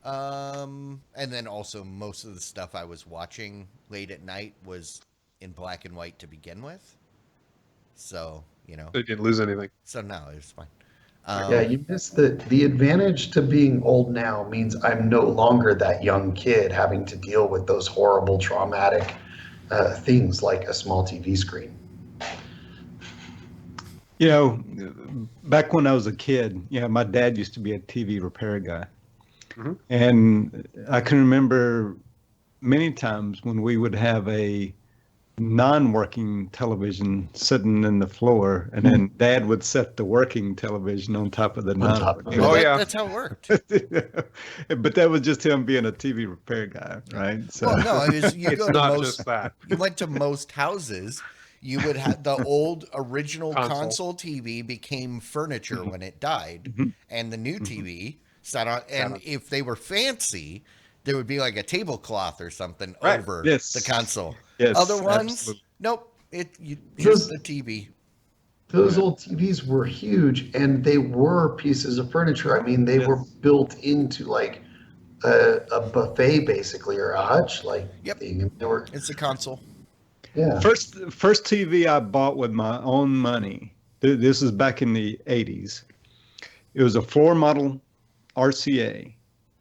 And then also most of the stuff I was watching late at night was in black and white to begin with. So, They didn't lose anything. so no, it was fine. Yeah, you miss the advantage to being old now means I'm no longer that young kid having to deal with those horrible traumatic things like a small TV screen. You know, back when I was a kid, my dad used to be a TV repair guy. Mhm. And I can remember many times when we would have a non-working television sitting in the floor, and then Dad would set the working television on top of the On top of non-working. it. Oh, yeah. That's how it worked. But that was just him being a TV repair guy, right? So, Well, no, it was, It's not just that. you went to most houses, you would have the old original console TV became furniture when it died, Mhm. and the new Mhm. TV sat on. And on. if they were fancy, there would be like a tablecloth or something Right. over Yes. the console. Yes, Other ones, absolutely. nope. Those- Just the TV. Those old TVs were huge and they were pieces of furniture. I mean, they Yes. were built into like a buffet basically or a hutch like Yep. thing. And they were, It's a console. yeah. First TV I bought with my own money. This is back in the 80s. It was a floor model RCA,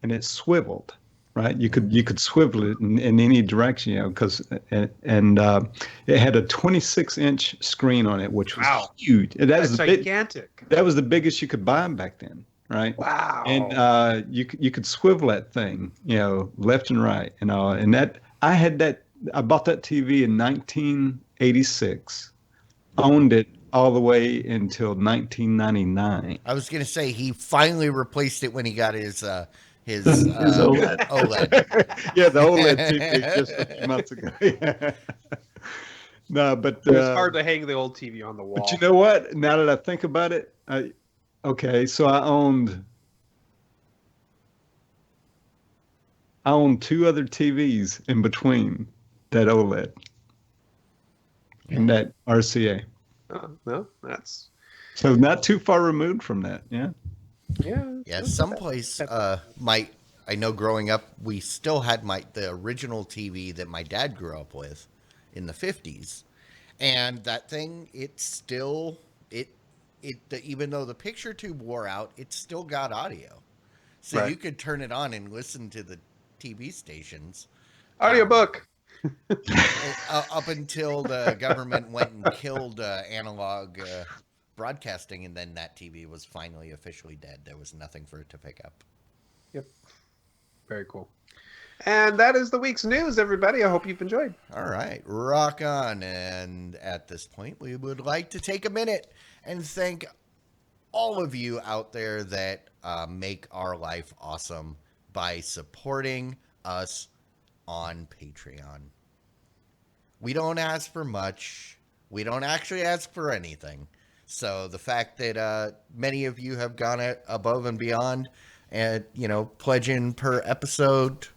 and it swiveled. Right, you could swivel it in any direction, because it had a 26-inch screen on it, which was Wow. huge. And That's gigantic. that was the biggest you could buy back then, right? Wow. And you could swivel that thing, left and right, and that I bought that TV in 1986, owned it all the way until 1999. I was gonna say he finally replaced it when he got his His OLED. OLED. Yeah, the OLED TV just a few months ago. Yeah. No, but It was hard to hang the old TV on the wall. But you know what? Now that I think about it, okay, so I owned two other TVs in between that OLED and that RCA. Oh, no, that's So not too far removed from that. Yeah. Yeah, someplace I know growing up we still had the original TV that my dad grew up with in the 50s. And that thing, even though the picture tube wore out, it still got audio. So you could turn it on and listen to the TV stations. Audiobook. Up until the government went and killed analog broadcasting, and then that TV was finally officially dead. There was nothing for it to pick up. Yep. Very cool. And that is the week's news, everybody. I hope you've enjoyed. All right, rock on. And at this point, we would like to take a minute and thank all of you out there that make our life awesome by supporting us on Patreon. We don't ask for much. We don't actually ask for anything. So the fact that many of you have gone above and beyond and, pledging per episode,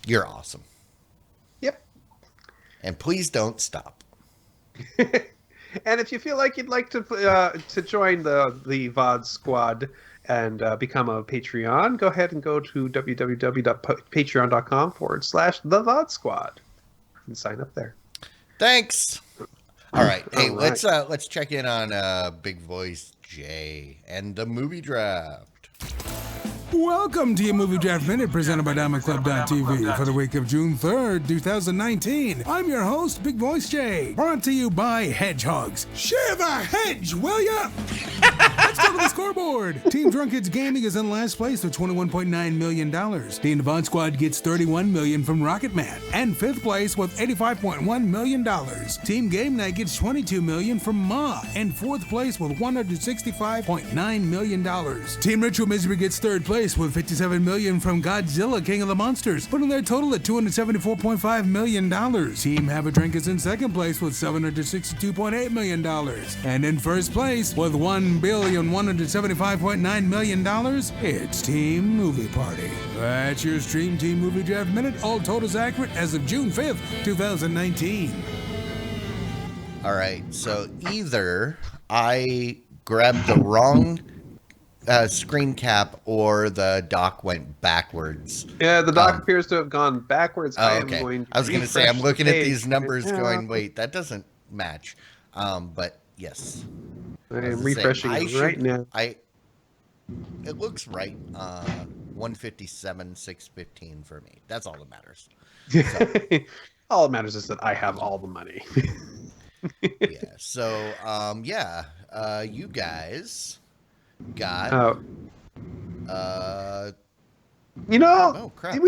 you're awesome. Yep. And please don't stop. And if you feel like you'd like to join the VOD squad and become a Patreon, go ahead and go to www.patreon.com/the VOD squad and sign up there. Thanks. All right. Hey, let's check in on Big Voice Jay and the movie draft. Welcome to your Movie Draft Minute presented by DiamondClub.tv for the week of June 3rd, 2019. I'm your host, Big Voice Jay, brought to you by Hedgehogs. Share the hedge, will ya? Let's go to the scoreboard. Team Drunkards Gaming is in last place with $21.9 million. Team VOD Squad gets $31 million from Rocket Man, and fifth place with $85.1 million. Team Game Night gets $22 million from Ma, and fourth place with $165.9 million. Team Ritual Misery gets third place with $57 million from Godzilla King of the Monsters, putting their total at $274.5 million. Team Have a Drink is in second place with $762.8 million. And in first place with $1,175.9 million, it's Team Movie Party. That's your Stream Team Movie Draft Minute. All totals accurate as of June 5th, 2019. All right, so either I grabbed the wrong screen cap or the dock went backwards. Yeah, the dock appears to have gone backwards. I was going to say, I'm looking at these numbers going, wait, that doesn't match. But yes. I am refreshing right now. It looks right. 157, 615 for me. That's all that matters. So, all that matters is that I have all the money. yeah. So, you guys got we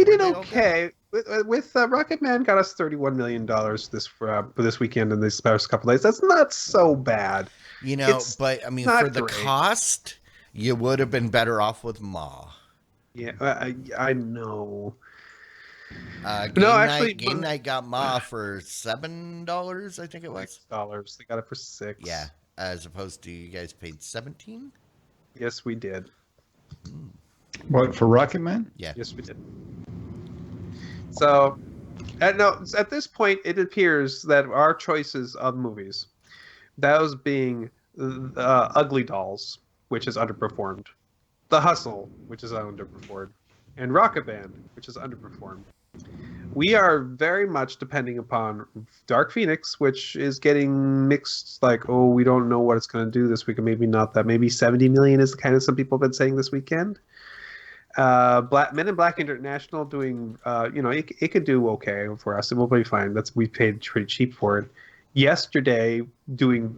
did okay with Rocket Man. Got us $31 million this weekend and this past couple days. That's not so bad, but I mean, for the cost, you would have been better off with Ma. Yeah, I know. Game Night got Ma for $7, I think it was. $6. They got it for $6. Yeah, as opposed to you guys paid $17. Yes, we did. What, for Rocket Man? Yeah. Yes, we did. So, at this point, it appears that our choices of movies, those being Ugly Dolls, which is underperformed, The Hustle, which is underperformed, and Rocket Band, which is underperformed. We are very much depending upon Dark Phoenix, which is getting mixed, we don't know what it's going to do this week, and maybe not that. Maybe 70 million is the kind of some people have been saying this weekend. Men in Black International doing, it could do okay for us. It will be fine. We paid pretty cheap for it. Yesterday doing,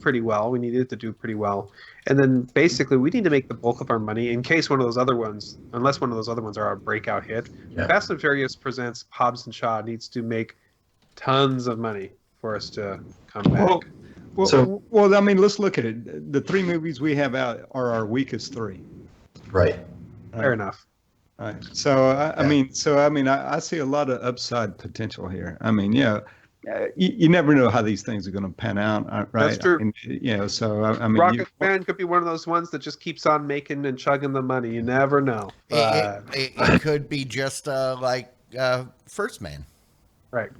pretty well. We needed it to do pretty well. And then basically we need to make the bulk of our money in case one of those other ones, unless one of those other ones are a breakout hit. Yeah. Fast and Furious Presents Hobbs and Shaw needs to make tons of money for us to come back. Well, I mean, let's look at it. The three movies we have out are our weakest three. Right. Fair enough. Right. So, I see a lot of upside potential here. I mean, you never know how these things are going to pan out, right? That's true. Rocket Man could be one of those ones that just keeps on making and chugging the money. You never know. It could be just like First Man. Right.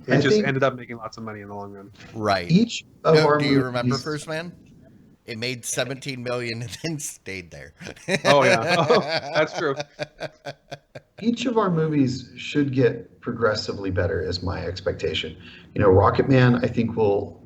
It just ended up making lots of money in the long run. Right. Do you remember First Man? It made 17 million and then stayed there. Oh yeah, oh, that's true. Each of our movies should get progressively better, is my expectation. Rocketman, I think will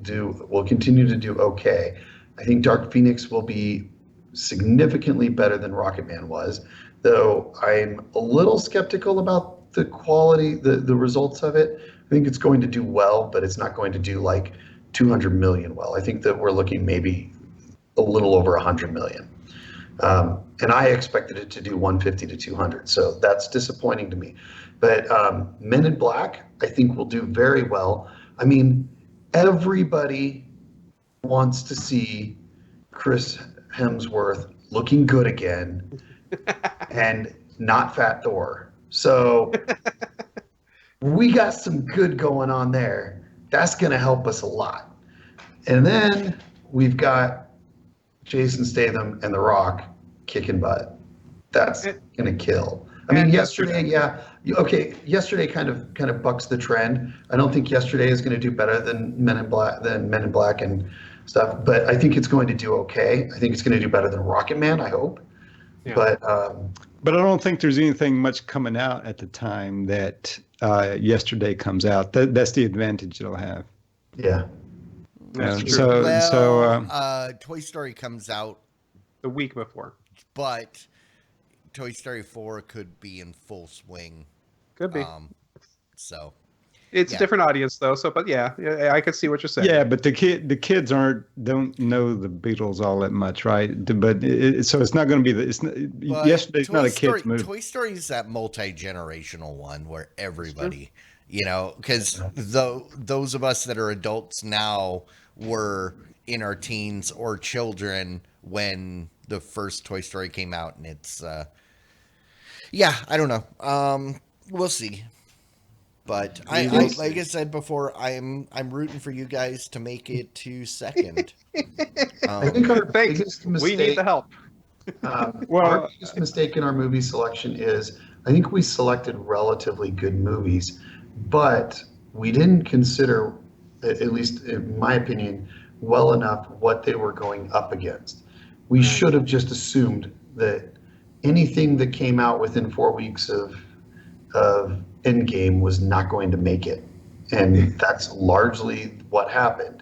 continue to do okay. I think Dark Phoenix will be significantly better than Rocketman was, though I'm a little skeptical about the quality, the results of it. I think it's going to do well, but it's not going to do like 200 million well. I think that we're looking maybe a little over 100 million. And I expected it to do 150 to 200, so that's disappointing to me. But Men in Black, I think, will do very well. I mean, everybody wants to see Chris Hemsworth looking good again and not Fat Thor. So we got some good going on there. That's going to help us a lot. And then we've got Jason Statham and The Rock kicking butt. That's gonna kill. I mean, yesterday kind of bucks the trend. I don't think yesterday is going to do better than Men in Black and stuff, but I think it's going to do okay. I think it's going to do better than Rocketman, I hope. Yeah. But I don't think there's anything much coming out at the time that yesterday comes out. That's the advantage it'll have. Yeah. That's true. Toy Story comes out the week before, but Toy Story 4 could be in full swing. Could be. So it's a different audience though. So, but yeah, I could see what you're saying. Yeah, but the kids don't know the Beatles all that much, right? But so it's not going to be yesterday's not a kids movie. Toy Story is that multi-generational one where everybody, because those of us that are adults now were in our teens or children when the first Toy Story came out, and it's I don't know. We'll see. But I like I said before, I'm rooting for you guys to make it to second. I think our biggest mistake, we need the help. Our biggest mistake in our movie selection is I think we selected relatively good movies, but we didn't consider, at least in my opinion, well enough what they were going up against. We should have just assumed that anything that came out within 4 weeks of Endgame was not going to make it. And that's largely what happened.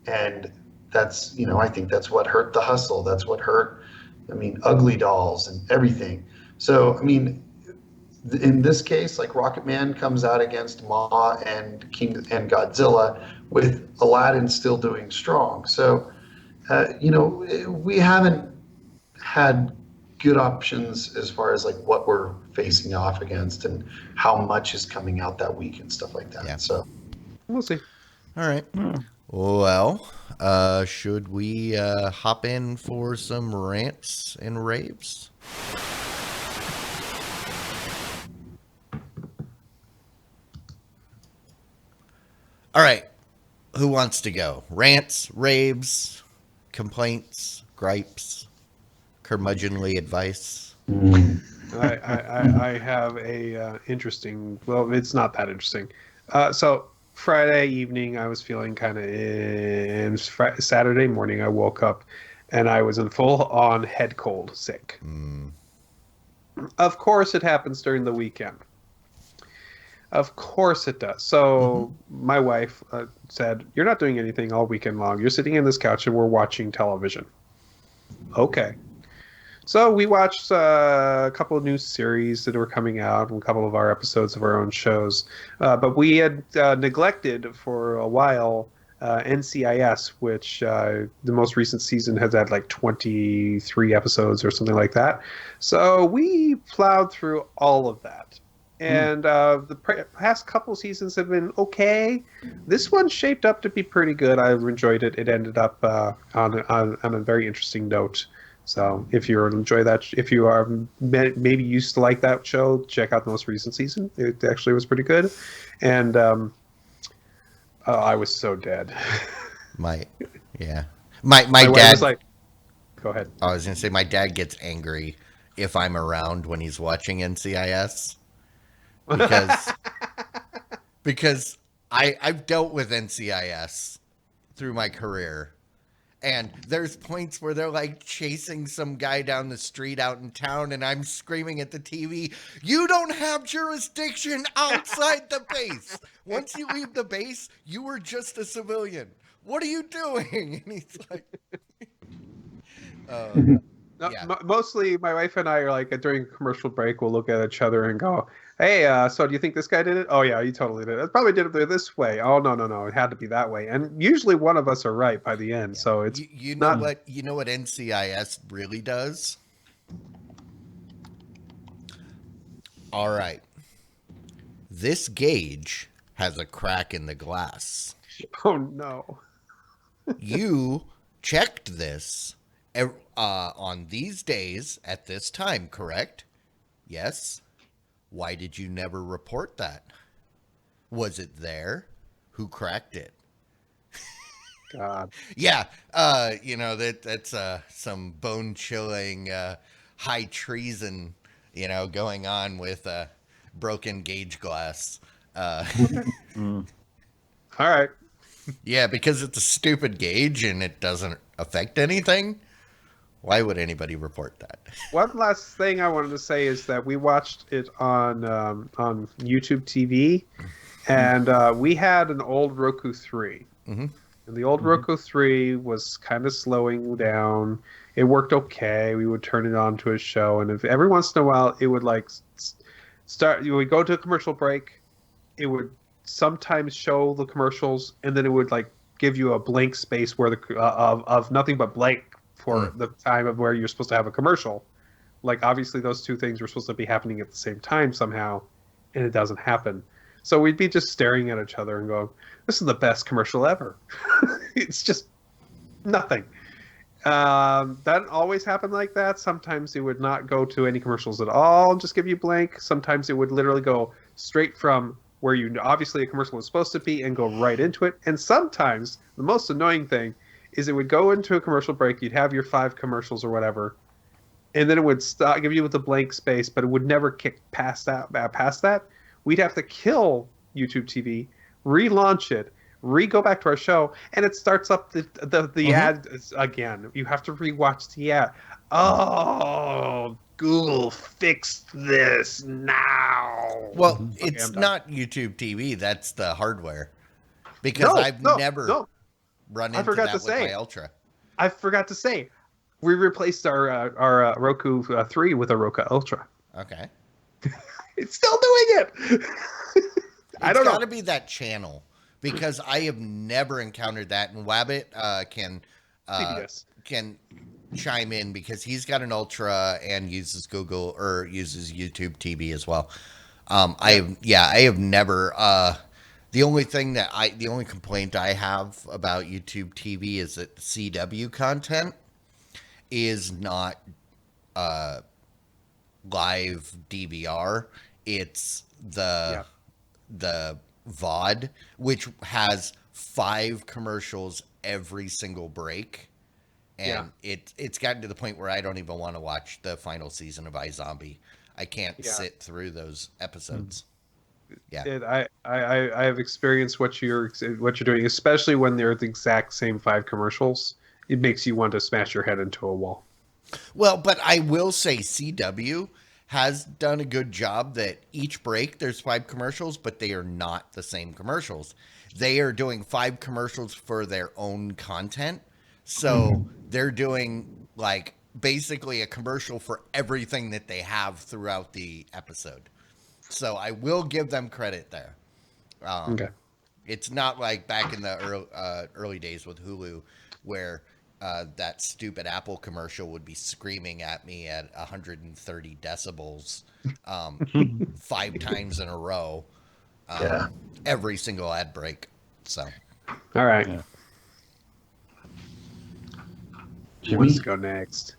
And that's, I think that's what hurt The Hustle. That's what hurt, Ugly Dolls and everything. So, in this case, like Rocketman comes out against Ma and Godzilla, with Aladdin still doing strong. So, we haven't had good options as far as like what we're facing off against and how much is coming out that week and stuff like that. Yeah. So we'll see. All right. Well, should we hop in for some rants and raves? All right. Who wants to go? Rants, raves, complaints, gripes, curmudgeonly advice? I have a interesting. Well, it's not that interesting. So Friday evening, I was feeling kind of. Saturday morning, I woke up, and I was in full-on head cold, sick. Of course, it happens during the weekend. Of course it does. So my wife said, "You're not doing anything all weekend long. You're sitting in this couch and we're watching television." Okay. So we watched a couple of new series that were coming out and a couple of our episodes of our own shows. But we had neglected for a while NCIS, which the most recent season has had like 23 episodes or something like that. So we plowed through all of that. And the past couple seasons have been okay. This one shaped up to be pretty good. I enjoyed it. It ended up on a very interesting note. So if you enjoy that, if you are maybe used to like that show, check out the most recent season. It actually was pretty good. And I was so dead. My dad was like, go ahead. I was going to say my dad gets angry if I'm around when he's watching NCIS. Because I've dealt with NCIS through my career, And there's points where they're like chasing some guy down the street out in town, and I'm screaming at the TV, "You don't have jurisdiction outside the base. Once you leave the base, you were just a civilian. What are you doing?" And he's like, No, yeah. Mostly, my wife and I are like during a commercial break, we'll look at each other and go, "Hey, so do you think this guy did it? Oh yeah, he totally did it. Probably did it this way. Oh no, it had to be that way." And usually one of us are right by the end. So it's you not. know what NCIS really does? All right. This gauge has a crack in the glass. Oh no. You checked this on these days at this time, correct? Yes. Why did you never report that? Was it there? Who cracked it? God. Yeah, that's some bone-chilling high treason, going on with broken gauge glass. All right. Yeah, because it's a stupid gauge and it doesn't affect anything. Why would anybody report that? One last thing I wanted to say is that we watched it on YouTube TV, and we had an old Roku 3. Mm-hmm. And the old Roku 3 was kind of slowing down. It worked okay. We would turn it on to a show, and if every once in a while it would like start. You would go to a commercial break. It would sometimes show the commercials, and then it would like give you a blank space where the of nothing but blank for the time of where you're supposed to have a commercial. Like obviously those two things were supposed to be happening at the same time somehow, and it doesn't happen. So we'd be just staring at each other and going, "This is the best commercial ever." It's just nothing. That didn't always happen like that. Sometimes it would not go to any commercials at all and just give you blank. Sometimes it would literally go straight from where you obviously a commercial was supposed to be and go right into it. And sometimes the most annoying thing is it would go into a commercial break. You'd have your 5 commercials or whatever, and then it would stop, give you with a blank space, but it would never kick past that. We'd have to kill YouTube TV, relaunch it, go back to our show, and it starts up the ad again. You have to rewatch the ad. Oh, Google, fix this now. Well, it's not YouTube TV. That's the hardware. Because I've never run into that with my Ultra. I forgot to say, we replaced our Roku 3 with a Roku Ultra. Okay. It's still doing it. I don't know. It's got to be that channel, because I have never encountered that. And Wabbit can chime in because he's got an Ultra and uses Google or uses YouTube TV as well. I have never. The only complaint I have about YouTube TV is that the CW content is not live DVR. It's the VOD, which has 5 commercials every single break. And it's gotten to the point where I don't even want to watch the final season of iZombie. I can't sit through those episodes. Yeah, I have experienced what you're doing, especially when they're the exact same 5 commercials. It makes you want to smash your head into a wall. Well, but I will say CW has done a good job that each break there's 5 commercials, but they are not the same commercials. They are doing 5 commercials for their own content. So they're doing like basically a commercial for everything that they have throughout the episode. So I will give them credit there. Okay. It's not like back in the early days with Hulu where that stupid Apple commercial would be screaming at me at 130 decibels 5 times in a row. Every single ad break. So. All right. Yeah. Who wants to go next?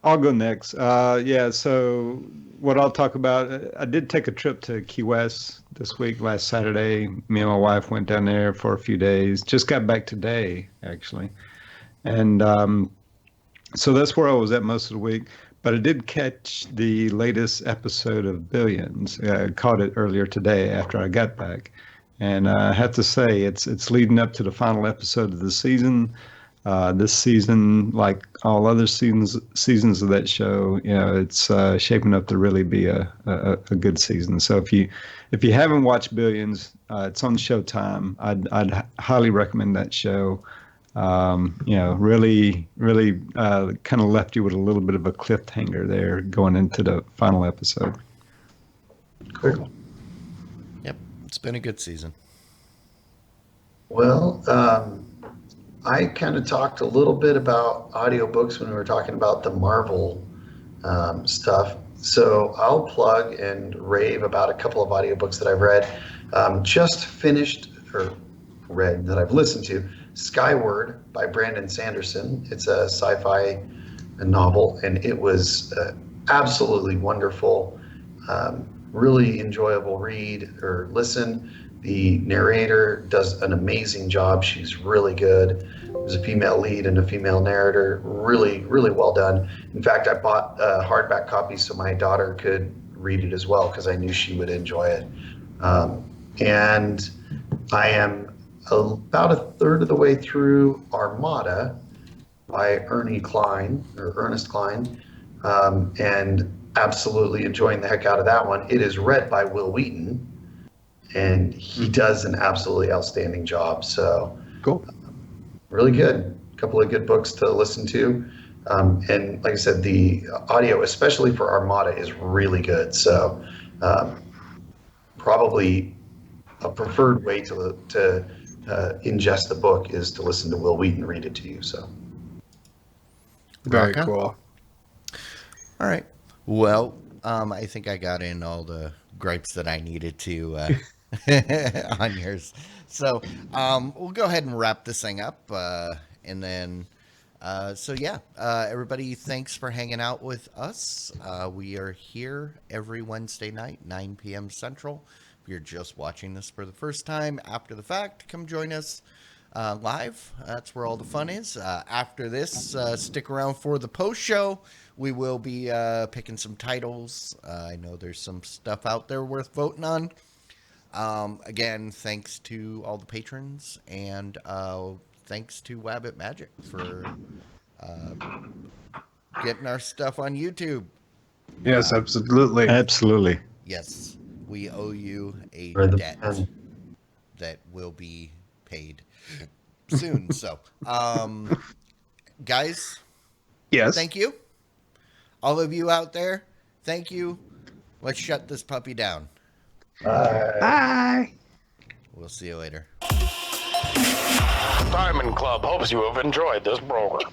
I'll go next. So what I'll talk about, I did take a trip to Key West this week, last Saturday. Me and my wife went down there for a few days. Just got back today, actually. And so that's where I was at most of the week. But I did catch the latest episode of Billions. I caught it earlier today after I got back. And I have to say, it's leading up to the final episode of the season. This season, like all other seasons of that show, it's shaping up to really be a good season. So if you haven't watched Billions, it's on Showtime. I'd highly recommend that show. Really kind of left you with a little bit of a cliffhanger there going into the final episode. Cool. Yep, it's been a good season. Well, I kind of talked a little bit about audiobooks when we were talking about the Marvel stuff. So I'll plug and rave about a couple of audiobooks that I've read. Just finished or read that I've listened to. Skyward by Brandon Sanderson. It's a sci-fi novel, and it was absolutely wonderful. Really enjoyable read or listen. The narrator does an amazing job. She's really good. There's a female lead and a female narrator. Really, really well done. In fact, I bought a hardback copy so my daughter could read it as well because I knew she would enjoy it. And I am about a third of the way through Armada by Ernest Cline, and absolutely enjoying the heck out of that one. It is read by Will Wheaton, and he does an absolutely outstanding job. So Cool. Really good. A couple of good books to listen to. And like I said, the audio, especially for Armada, is really good. So probably a preferred way to ingest the book is to listen to Will Wheaton read it to you. So Very Okay. cool. All right. Well, I think I got in all the gripes that I needed to on yours. So we'll go ahead and wrap this thing up. And then, everybody, thanks for hanging out with us. We are here every Wednesday night, 9 p.m. Central. If you're just watching this for the first time, after the fact, come join us live. That's where all the fun is. After this, stick around for the post show. We will be picking some titles. I know there's some stuff out there worth voting on. Again, thanks to all the patrons, and thanks to Wabbit Magic for getting our stuff on YouTube. Yes, absolutely. Absolutely. Yes, we owe you a for the debt that will be paid soon. So, guys, Yes. thank you. All of you out there, thank you. Let's shut this puppy down. Bye. We'll see you later. Diamond Club hopes you have enjoyed this program.